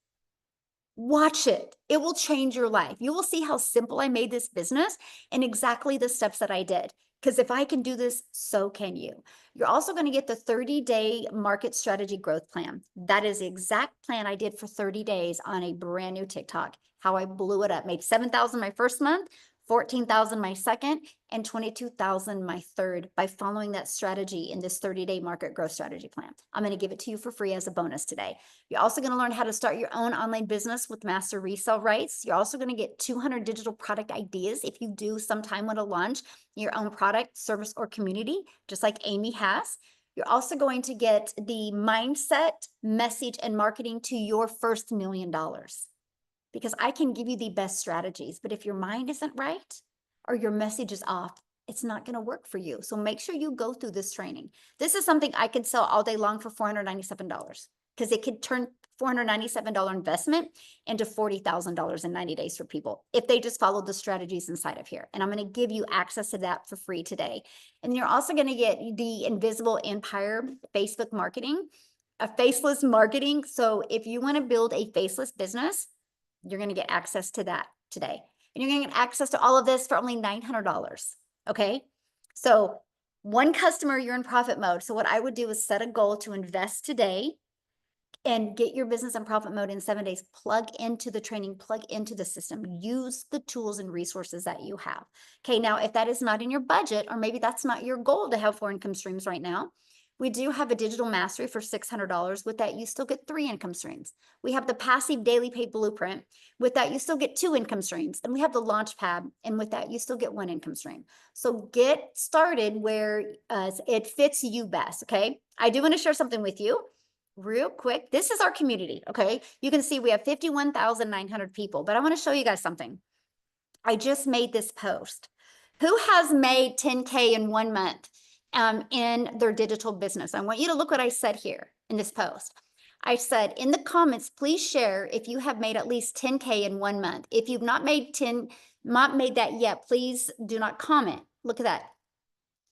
Watch it. It will change your life. You will see how simple I made this business and exactly the steps that I did. Because if I can do this, so can you. You're also going to get the 30-day market strategy growth plan. That is the exact plan I did for 30 days on a brand new TikTok. How I blew it up. Made 7,000 my first month, 14,000 my second, and 22,000 my third by following that strategy in this 30-day market growth strategy plan. I'm going to give it to you for free as a bonus today. You're also going to learn how to start your own online business with master resale rights. You're also going to get 200 digital product ideas if you do sometime want to launch your own product, service, or community, just like Amy has. You're also going to get the mindset, message, and marketing to your first $1 million. Because I can give you the best strategies, but if your mind isn't right or your message is off, it's not going to work for you. So make sure you go through this training. This is something I could sell all day long for $497 because it could turn $497 investment into $40,000 in 90 days for people if they just follow the strategies inside of here. And I'm going to give you access to that for free today. And you're also going to get the Invisible Empire Facebook marketing, a faceless marketing. So if you want to build a faceless business, you're going to get access to that today. And you're going to get access to all of this for only $900. Okay. So one customer, you're in profit mode. So what I would do is set a goal to invest today and get your business in profit mode in 7 days. Plug into the training, plug into the system, use the tools and resources that you have. Okay. Now, if that is not in your budget, or maybe that's not your goal to have 4 income streams right now, we do have a digital mastery for $600. With that, you still get 3 income streams. We have the passive daily pay blueprint. With that, you still get 2 income streams. And we have the launch pad. And with that, you still get 1 income stream. So get started where it fits you best. Okay. I do want to share something with you real quick. This is our community. Okay. You can see we have 51,900 people, but I want to show you guys something. I just made this post. Who has made 10K in 1 month? In their digital business. I want you to look what I said here in this post. I said in the comments, please share if you have made at least 10K in 1 month. If you've not made that yet, please do not comment. Look at that.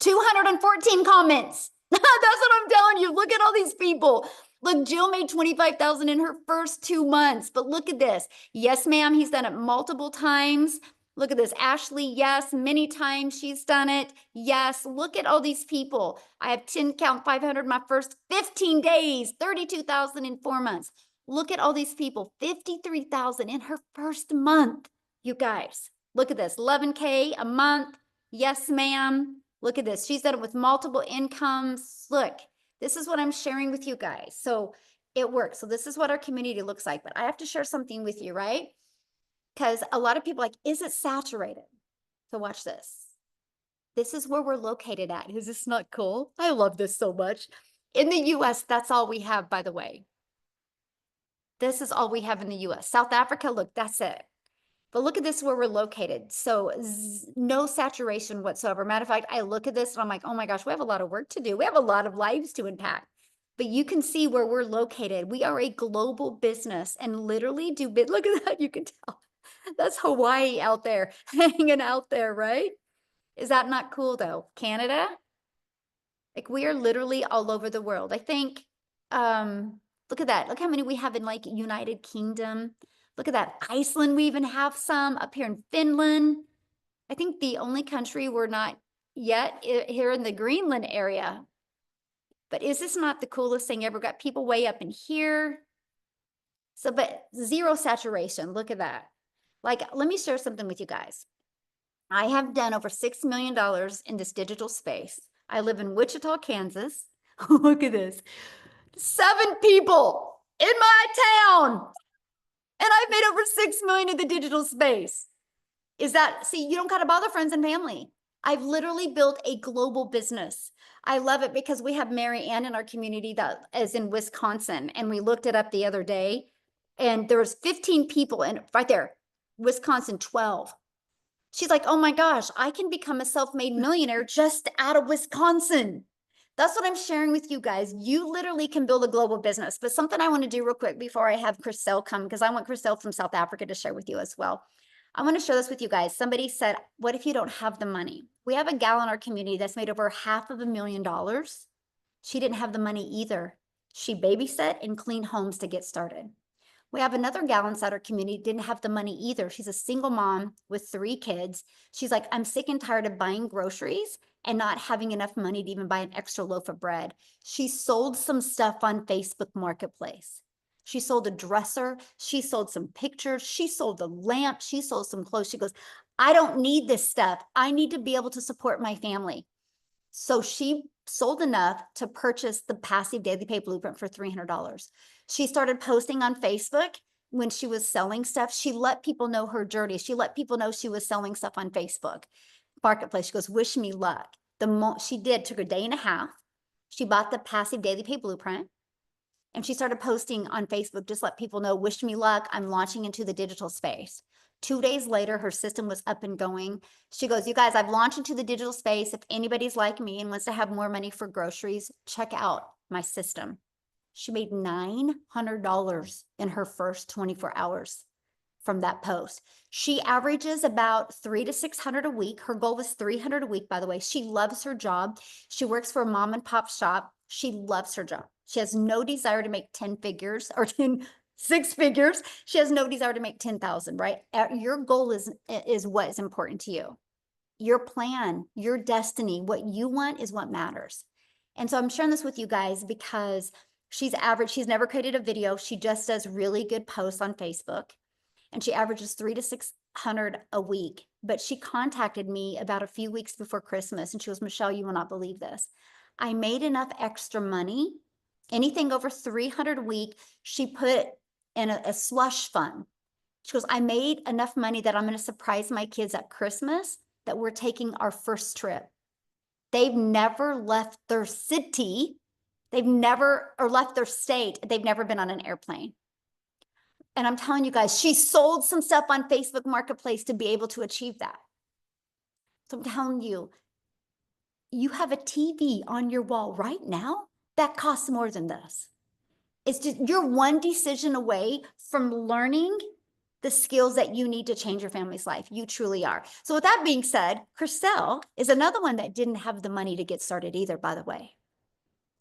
214 comments. That's what I'm telling you. Look at all these people. Look, Jill made 25,000 in her first 2 months, but look at this. Yes, ma'am. He's done it multiple times. Look at this. Ashley, yes, many times she's done it. Yes, look at all these people. I have 500 my first 15 days, 32,000 in 4 months. Look at all these people, 53,000 in her first month. You guys, look at this, 11K a month. Yes, ma'am. Look at this. She's done it with multiple incomes. Look, this is what I'm sharing with you guys. So it works. So this is what our community looks like, but I have to share something with you, right? Because a lot of people are like, is it saturated? So watch this. This is where we're located at. Is this not cool? I love this so much. In the US, that's all we have, by the way. This is all we have in the US. South Africa, look, that's it. But look at this where we're located. So no saturation whatsoever. Matter of fact, I look at this and I'm like, oh my gosh, we have a lot of work to do. We have a lot of lives to impact. But you can see where we're located. We are a global business and literally look at that, you can tell. That's Hawaii out there, hanging out there, right? Is that not cool though? Canada? Like we are literally all over the world. I think, look at that. Look how many we have in like United Kingdom. Look at that. Iceland, we even have some up here in Finland. I think the only country we're not yet here in the Greenland area. But is this not the coolest thing ever? Got people way up in here. So, but zero saturation. Look at that. Like, let me share something with you guys. I have done over $6 million in this digital space. I live in Wichita, Kansas. Look at this. 7 people in my town. And I've made over 6 million in the digital space. Is that, see, you don't got to bother friends and family. I've literally built a global business. I love it because we have Mary Ann in our community that is in Wisconsin. And we looked it up the other day and there was 15 people in right there. Wisconsin, 12. She's like, oh my gosh, I can become a self-made millionaire just out of Wisconsin. That's what I'm sharing with you guys. You literally can build a global business. But something I want to do real quick before I have Chriselle come, because I want Chriselle from South Africa to share with you as well. I want to share this with you guys. Somebody said, what if you don't have the money? We have a gal in our community that's made over $500,000. She didn't have the money either. She babysat and cleaned homes to get started. We have another gal inside our community, didn't have the money either. She's a single mom with 3 kids. She's like, I'm sick and tired of buying groceries and not having enough money to even buy an extra loaf of bread. She sold some stuff on Facebook Marketplace. She sold a dresser. She sold some pictures. She sold a lamp. She sold some clothes. She goes, I don't need this stuff. I need to be able to support my family. So she sold enough to purchase the passive daily pay blueprint for $300. She started posting on Facebook when she was selling stuff. She let people know her journey. She let people know she was selling stuff on Facebook Marketplace. She goes, wish me luck. She did, took a day and a half. She bought the passive daily pay blueprint and she started posting on Facebook, just let people know, wish me luck. I'm launching into the digital space. 2 days later, her system was up and going. She goes, you guys, I've launched into the digital space. If anybody's like me and wants to have more money for groceries, check out my system. She made $900 in her first 24 hours from that post. She averages about 300 to 600 a week. Her goal was 300 a week, by the way. She loves her job. She works for a mom and pop shop. She loves her job. She has no desire to make 10 figures or 6 figures. She has no desire to make 10,000, right? Your goal is what is important to you. Your plan, your destiny, what you want is what matters. And so I'm sharing this with you guys because she's average. She's never created a video. She just does really good posts on Facebook. And she averages 300 to 600 a week. But she contacted me about a few weeks before Christmas. And she goes, Michelle, you will not believe this. I made enough extra money, anything over 300 a week, she put in a slush fund. She goes, I made enough money that I'm going to surprise my kids at Christmas that we're taking our first trip. They've never left their city. They've never, or left their state. They've never been on an airplane. And I'm telling you guys, she sold some stuff on Facebook Marketplace to be able to achieve that. So I'm telling you, you have a TV on your wall right now that costs more than this. It's just, you're one decision away from learning the skills that you need to change your family's life. You truly are. So with that being said, Christelle is another one that didn't have the money to get started either, by the way.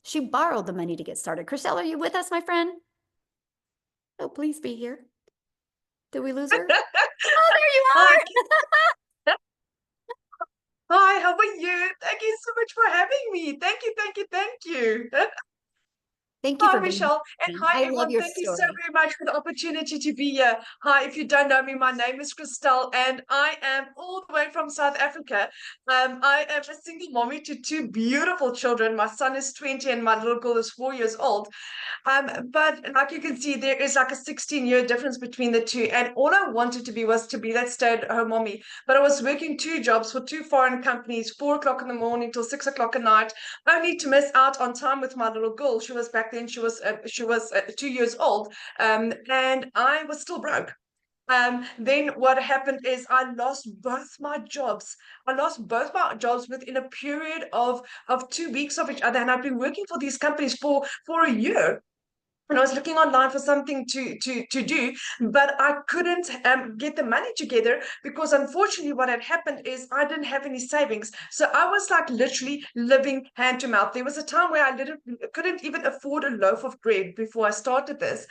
She borrowed the money to get started. Christelle, are you with us, my friend? Oh, please be here. Did we lose her? Oh, there you are. Hi, how are you? Thank you so much for having me. Thank you, thank you, thank you. Thank you Hi, for being Michelle. And here. hi, I love everyone. your Thank you so story. very much for the opportunity to be here. Hi, if you don't know me, my name is Christelle, and I am all the way from South Africa. I am a single mommy to 2 beautiful children. My son is 20 and my little girl is 4 years old. But like you can see, there is like a 16-year difference between the two. And all I wanted to be was to be that stay-at-home mommy. But I was working 2 jobs for 2 foreign companies, 4 o'clock in the morning till 6 o'clock at night, only to miss out on time with my little girl. She was back then, she was 2 years old, and I was still broke. Then what happened is I lost both my jobs. I lost both my jobs within a period of 2 weeks of each other. And I've been working for these companies for a year. And I was looking online for something to do, but I couldn't get the money together because unfortunately what had happened is I didn't have any savings. So I was like literally living hand to mouth. There was a time where I couldn't even afford a loaf of bread before I started this.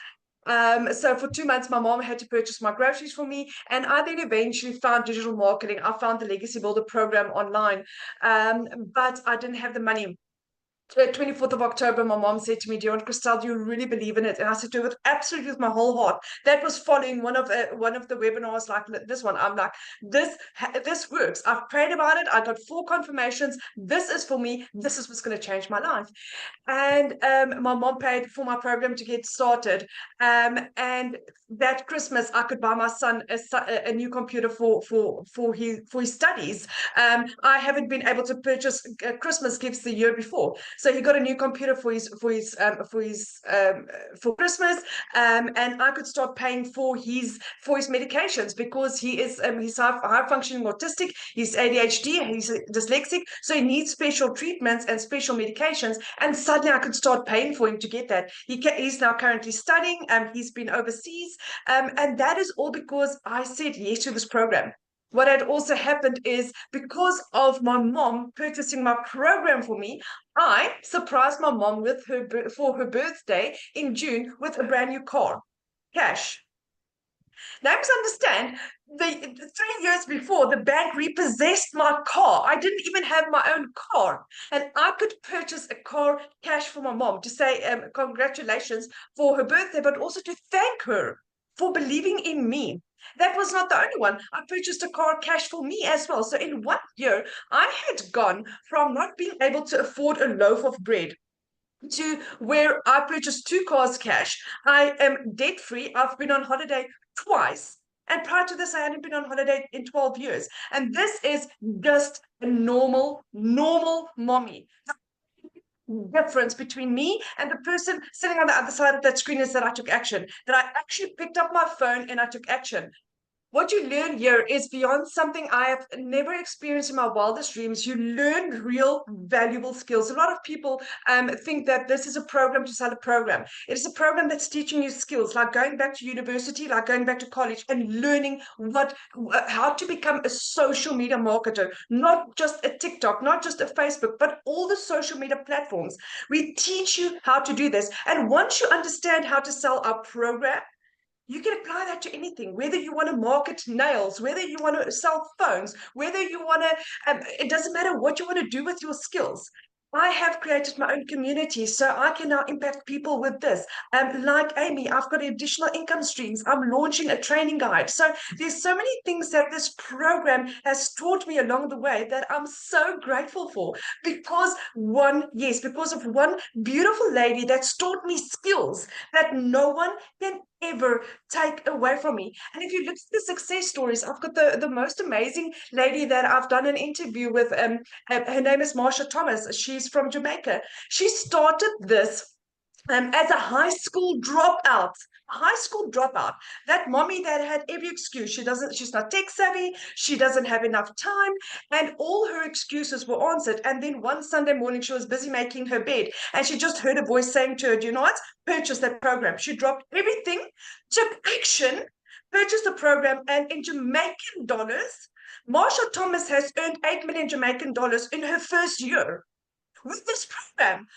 So for 2 months, my mom had to purchase my groceries for me. And I then eventually found digital marketing. I found the Legacy Builder program online, but I didn't have the money. 24th of October, my mom said to me, do you want Christelle, do you really believe in it? And I said to her, with absolutely with my whole heart. That was following one of the webinars like this one. I'm like, this works. I've prayed about it. I got 4 confirmations. This is for me. This is what's going to change my life. And my mom paid for my program to get started. And that Christmas, I could buy my son a new computer for his studies. I haven't been able to purchase Christmas gifts the year before. So he got a new computer for Christmas, and I could start paying for his medications because he's high functioning autistic, he's ADHD, he's dyslexic, so he needs special treatments and special medications. And suddenly I could start paying for him to get that. He's now currently studying. He's been overseas, and that is all because I said yes to this program. What had also happened is because of my mom purchasing my program for me, I surprised my mom for her birthday in June with a brand new car, cash. Now, you must understand, 3 years before, the bank repossessed my car. I didn't even have my own car. And I could purchase a car cash for my mom to say congratulations for her birthday, but also to thank her for believing in me. That was not the only one. I purchased a car cash for me as well. So in 1 year, I had gone from not being able to afford a loaf of bread to where I purchased 2 cars cash. I am debt free. I've been on holiday twice. And prior to this, I hadn't been on holiday in 12 years. And this is just a normal mommy. Difference between me and the person sitting on the other side of that screen is that I took action, that I actually picked up my phone and I took action. What you learn here is beyond something I have never experienced in my wildest dreams. You learn real valuable skills. A lot of people think that this is a program to sell a program. It is a program that's teaching you skills, like going back to university, like going back to college, and learning how to become a social media marketer, not just a TikTok, not just a Facebook, but all the social media platforms. We teach you how to do this. And once you understand how to sell our program, you can apply that to anything, whether you want to market nails, whether you want to sell phones, whether you want to, it doesn't matter what you want to do with your skills. I have created my own community, so I can now impact people with this. Like Amy, I've got additional income streams. I'm launching a training guide. So there's so many things that this program has taught me along the way that I'm so grateful for, because because of one beautiful lady that's taught me skills that no one can ever take away from me. And if you look at the success stories, I've got the most amazing lady that I've done an interview with. Her name is Marsha Thomas. She's from Jamaica. She started this as a high school dropout. That mommy that had every excuse. She's not tech savvy, she doesn't have enough time, and all her excuses were answered. And then one Sunday morning, she was busy making her bed, and she just heard a voice saying to her, do you know what? Purchase that program. She dropped everything, took action, purchased the program, and in Jamaican dollars, Marsha Thomas has earned 8 million Jamaican dollars in her first year with this program.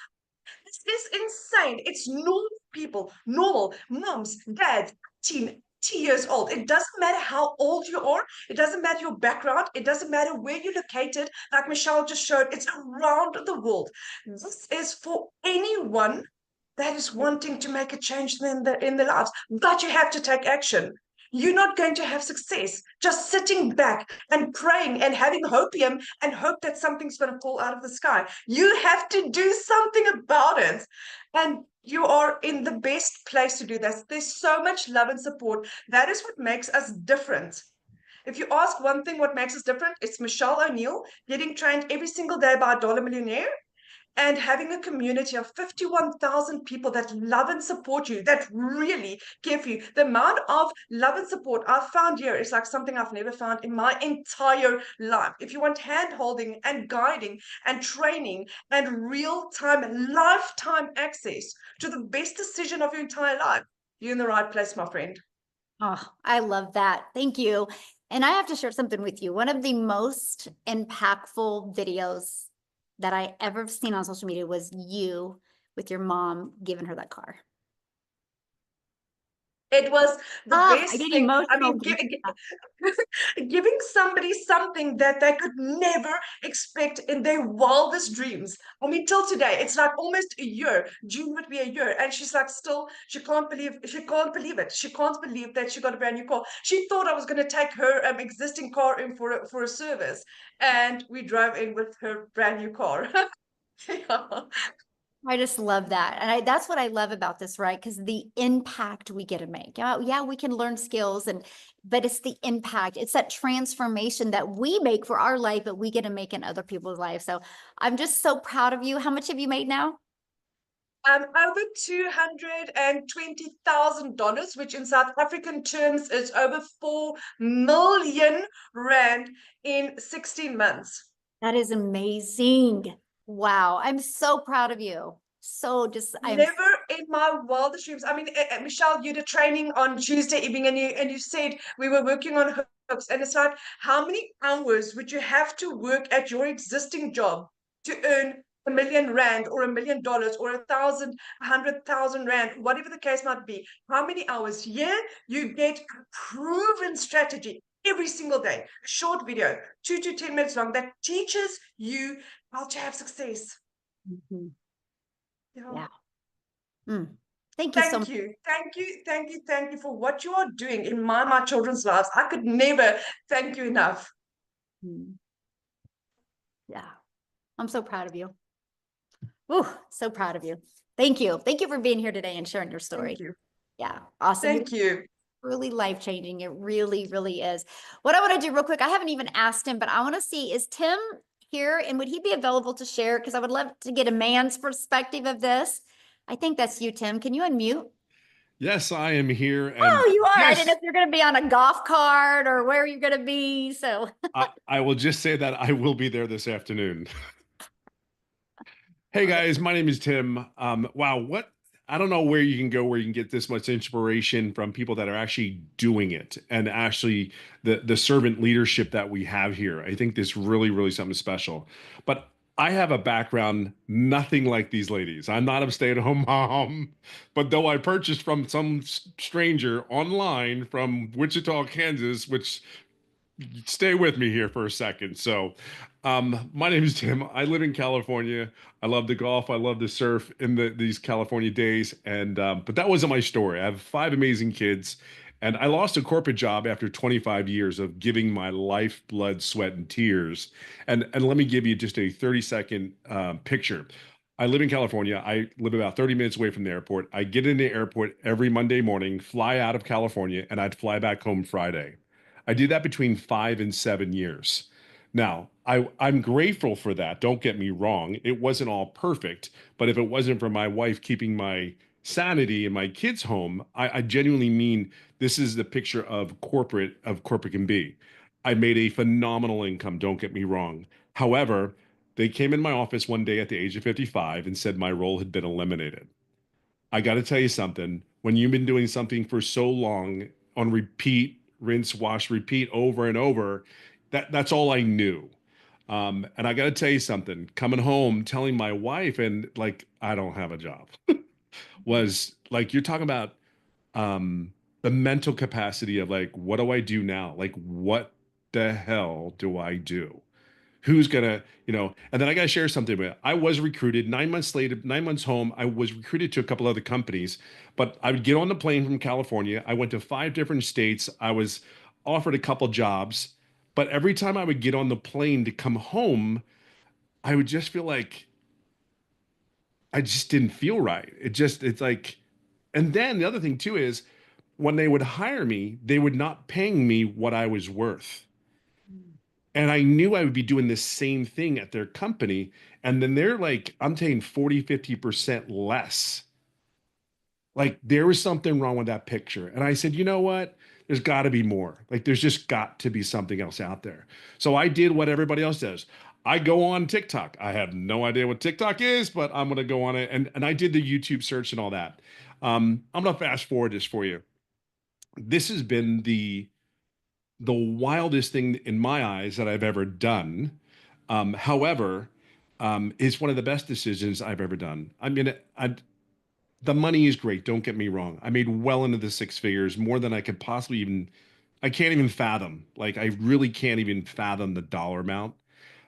This is insane. It's normal people, normal moms, dads, 18 years old. It doesn't matter how old you are. It doesn't matter your background. It doesn't matter where you're located. Like Michelle just showed, it's around the world. This is for anyone that is wanting to make a change in their lives. But you have to take action. You're not going to have success just sitting back and praying and having hopium and hope that something's going to fall out of the sky. You have to do something about it. And you are in the best place to do this. There's so much love and support. That is what makes us different. If you ask one thing, what makes us different, it's Michelle O'Neill getting trained every single day by a dollar millionaire, and having a community of 51,000 people that love and support you, that really give you the amount of love and support I've found here is like something I've never found in my entire life. If you want hand holding and guiding and training and real-time, lifetime access to the best decision of your entire life, you're in the right place, my friend. Oh, I love that. Thank you. And I have to share something with you. One of the most impactful videos that I ever seen on social media was you with your mom giving her that car. It was the best I get thing. I emotional. mean, giving somebody something that they could never expect in their wildest dreams. I mean, till today, it's like almost a year. June would be a year, and she's like, still, she can't believe it. She can't believe that she got a brand new car. She thought I was going to take her existing car in for a service, and we drove in with her brand new car. Yeah. I just love that. And that's what I love about this, right? Because the impact we get to make. Yeah, we can learn skills, but it's the impact. It's that transformation that we make for our life, but we get to make in other people's lives. So I'm just so proud of you. How much have you made now? Over $220,000, which in South African terms is over 4 million rand in 16 months. That is amazing. Wow. I'm so proud of you. So Never in my wildest dreams. I mean, Michelle, you did training on Tuesday evening, and you said we were working on hooks, and it's like, how many hours would you have to work at your existing job to earn 1 million rand or $1 million or 100,000 rand, whatever the case might be? How many hours? Yeah, you get a proven strategy every single day. A short video, 2 to 10 minutes long, that teaches you how to have success. Mhm. Yeah. Yeah. Mm. Thank you so much. Thank you. Thank you. Thank you. Thank you for what you are doing in my children's lives. I could never thank you enough. Yeah, I'm so proud of you. Ooh, so proud of you. Thank you. Thank you for being here today and sharing your story. Thank you. Yeah, awesome. Thank you. Really life-changing. It really, really is. What I want to do real quick, I haven't even asked him, but I want to see, is Tim here and would he be available to share? Because I would love to get a man's perspective of this. I think that's you, Tim. Can you unmute? Yes, I am here. And Oh, you are. I yes, didn't know if you're going to be on a golf cart or where you're going to be. So I will just say that I will be there this afternoon. Hey guys, my name is Tim. Wow, I don't know where you can go where you can get this much inspiration from people that are actually doing it and actually the servant leadership that we have here. I think this really, really something special. But I have a background nothing like these ladies. I'm not a stay-at-home mom, but though I purchased from some stranger online from Wichita, Kansas, which stay with me here for a second. So, my name is Tim. I live in California. I love to golf. I love to surf in these California days. And but that wasn't my story. I have 5 amazing kids, and I lost a corporate job after 25 years of giving my life, blood, sweat, and tears. And let me give you just a 30-second picture. I live in California. I live about 30 minutes away from the airport. I get in the airport every Monday morning, fly out of California, and I'd fly back home Friday. I did that between 5 and 7 years. Now, I'm grateful for that. Don't get me wrong. It wasn't all perfect, but if it wasn't for my wife keeping my sanity and my kids home, I genuinely mean this is the picture of corporate can be. I made a phenomenal income. Don't get me wrong. However, they came in my office one day at the age of 55 and said my role had been eliminated. I got to tell you something. When you've been doing something for so long on repeat, rinse, wash, repeat over and over, that's all I knew. And I got to tell you something. Coming home, telling my wife, and like I don't have a job, was like you're talking about the mental capacity of like, what do I do now? Like, what the hell do I do? Who's gonna, and then I gotta share something with you. I was recruited 9 months later, 9 months home. I was recruited to a couple other companies, but I would get on the plane from California. I went to 5 different states. I was offered a couple jobs, but every time I would get on the plane to come home, I would just feel like I just didn't feel right. It's like, and then the other thing too is when they would hire me, they would not paying me what I was worth. And I knew I would be doing the same thing at their company. And then they're like, I'm taking 40, 50% less. Like there was something wrong with that picture. And I said, you know what? There's got to be more. Like there's just got to be something else out there. So I did what everybody else does. I go on TikTok. I have no idea what TikTok is, but I'm going to go on it. And I did the YouTube search and all that. I'm going to fast forward this for you. This has been the wildest thing in my eyes that I've ever done. However, it's one of the best decisions I've ever done. I mean, the money is great. Don't get me wrong. I made well into the 6 figures, more than I could possibly I can't even fathom. Like, I really can't even fathom the dollar amount.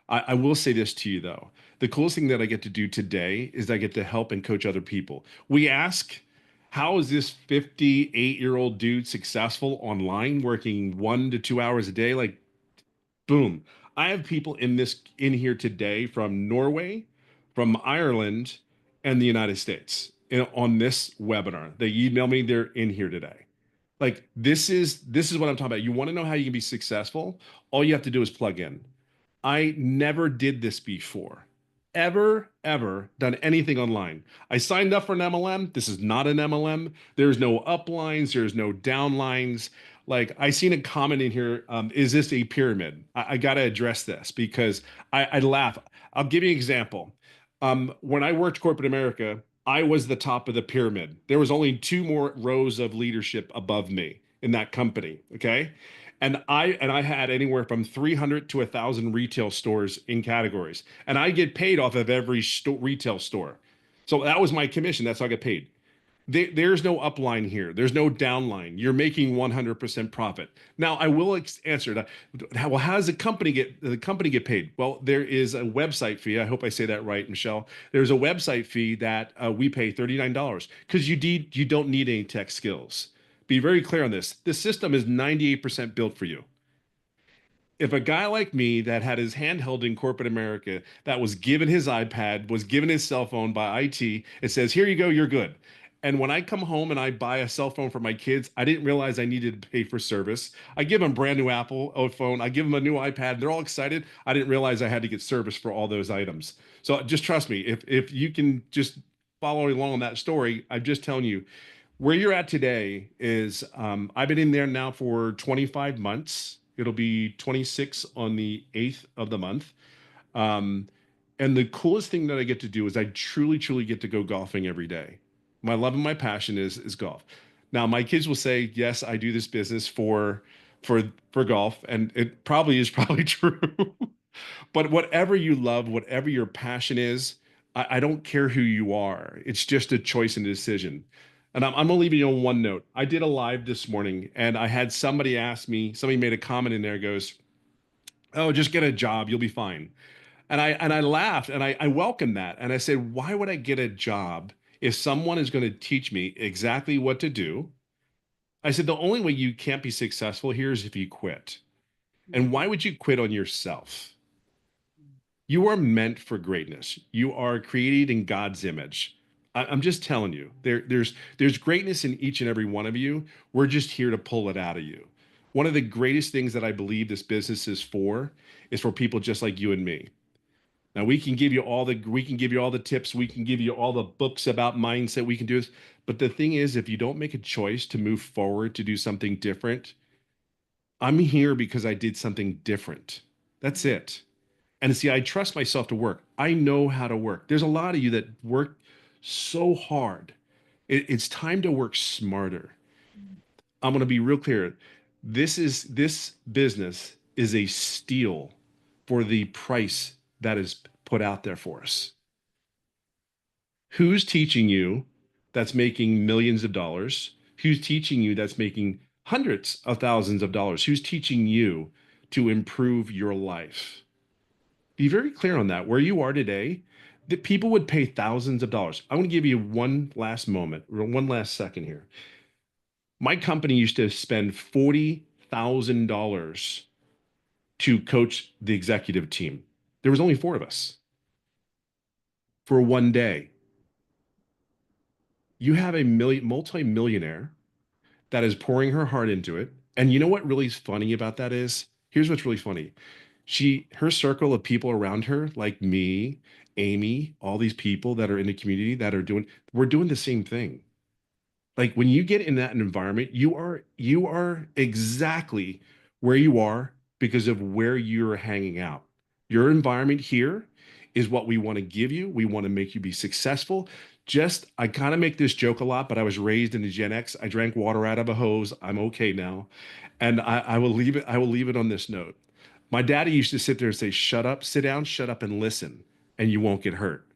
I will say this to you, though. The coolest thing that I get to do today is I get to help and coach other people. We ask, how is this 58-year-old dude successful online, working 1 to 2 hours a day? Like, boom. I have people in here today from Norway, from Ireland, and the United States on this webinar. They email me, they're in here today. Like this is what I'm talking about. You want to know how you can be successful? All you have to do is plug in. I never did this before. Ever done anything online. I signed up for an MLM. This is not an MLM. There's no uplines. There's no downlines. Like I seen a comment in here. Is this a pyramid? I got to address this because I laugh. I'll give you an example. When I worked corporate America, I was the top of the pyramid. There was only 2 more rows of leadership above me in that company. Okay. And I had anywhere from 300 to 1,000 retail stores in categories. And I get paid off of every retail store. So that was my commission. That's how I get paid. There's no upline here. There's no downline. You're making 100% profit. Now, I will answer that. Well, how does the company get paid? Well, there is a website fee. I hope I say that right, Michelle. There's a website fee that we pay $39 because you don't need any tech skills. Be very clear on this. The system is 98% built for you. If a guy like me that had his handheld in corporate America, that was given his iPad, was given his cell phone by IT, it says, here you go, you're good. And when I come home and I buy a cell phone for my kids, I didn't realize I needed to pay for service. I give them a brand new Apple phone. I give them a new iPad. They're all excited. I didn't realize I had to get service for all those items. So just trust me, if you can just follow along on that story, I'm just telling you, where you're at today is I've been in there now for 25 months. It'll be 26 on the 8th of the month. And the coolest thing that I get to do is I truly, truly get to go golfing every day. My love and my passion is golf. Now, my kids will say, yes, I do this business for golf, and it probably is probably true. But whatever you love, whatever your passion is, I don't care who you are. It's just a choice and a decision. And I'm gonna leave you on one note. I did a live this morning, and I had somebody ask me. Somebody made a comment in there. Goes, "Oh, just get a job. You'll be fine." And I laughed, and I welcomed that. And I said, "Why would I get a job if someone is going to teach me exactly what to do?" I said, "The only way you can't be successful here is if you quit. And why would you quit on yourself? You are meant for greatness. You are created in God's image. I'm just telling you, there's greatness in each and every one of you. We're just here to pull it out of you. One of the greatest things that I believe this business is for people just like you and me. Now we can give you all the tips, we can give you all the books about mindset, we can do this. But the thing is, if you don't make a choice to move forward to do something different, I'm here because I did something different. That's it. And see, I trust myself to work. I know how to work. There's a lot of you that work so hard. It's time to work smarter. I'm going to be real clear. This business is a steal for the price that is put out there for us. Who's teaching you that's making millions of dollars? Who's teaching you that's making hundreds of thousands of dollars? Who's teaching you to improve your life? Be very clear on that. Where you are today, that people would pay thousands of dollars. I want to give you one last second here. My company used to spend $40,000 to coach the executive team. There was only 4 of us for one day. You have a multi-millionaire that is pouring her heart into it. And you know what really is funny about that is? Here's what's really funny. Her circle of people around her, like me, Amy, all these people that are in the community that we're doing the same thing. Like when you get in that environment, you are exactly where you are because of where you're hanging out. Your environment here is what we want to give you. We want to make you be successful. I kind of make this joke a lot, but I was raised in the Gen X. I drank water out of a hose. I'm okay now. And I will leave it on this note. My daddy used to sit there and say, shut up, sit down, shut up and listen, and you won't get hurt.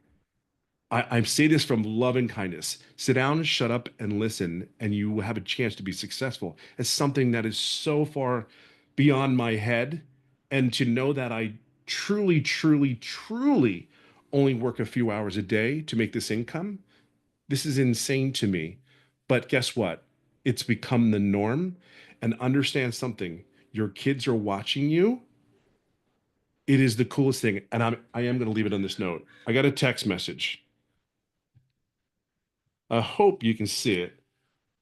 I say this from love and kindness. Sit down, shut up, and listen, and you will have a chance to be successful. It's something that is so far beyond my head. And to know that I truly, truly, truly only work a few hours a day to make this income, this is insane to me. But guess what? It's become the norm. And understand something. Your kids are watching you. It is the coolest thing. And I am going to leave it on this note. I got a text message. I hope you can see it,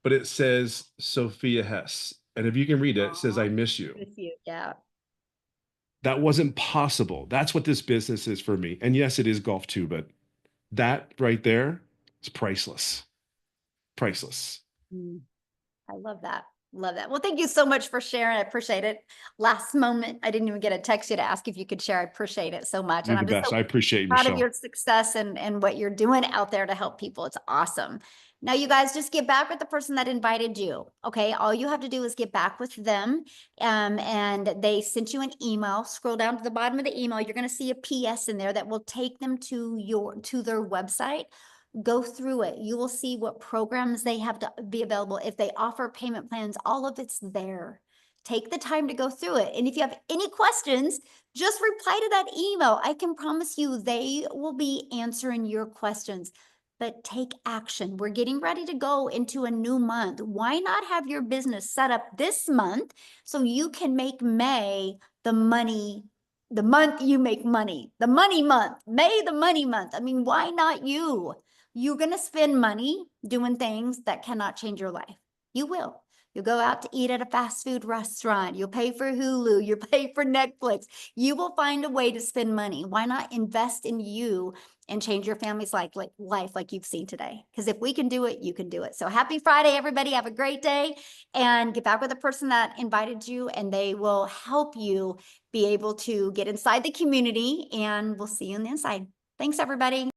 but it says Sophia Hess. And if you can read it, it says, I miss you. With you, yeah. That wasn't possible. That's what this business is for me. And yes, it is golf too, but that right there is priceless. Priceless. I love that. Love that. Well, thank you so much for sharing. I appreciate it. Last moment, I didn't even get a text you to ask if you could share. I appreciate it so much. You're And the I'm just best. so I appreciate you, proud of Michelle. your success and what you're doing out there to help people. It's awesome. Now, you guys just get back with the person that invited you. Okay. All you have to do is get back with them. And they sent you an email. Scroll down to the bottom of the email. You're going to see a PS in there that will take them to their website. Go through it. You will see what programs they have to be available. If they offer payment plans, all of it's there. Take the time to go through it. And if you have any questions, just reply to that email. I can promise you they will be answering your questions. But take action. We're getting ready to go into a new month. Why not have your business set up this month so you can make May the month you make money, the money month, May the money month. I mean, why not you? You're going to spend money doing things that cannot change your life. You will. You'll go out to eat at a fast food restaurant. You'll pay for Hulu. You'll pay for Netflix. You will find a way to spend money. Why not invest in you and change your family's life like you've seen today? Because if we can do it, you can do it. So happy Friday, everybody. Have a great day and get back with the person that invited you, and they will help you be able to get inside the community, and we'll see you on the inside. Thanks, everybody.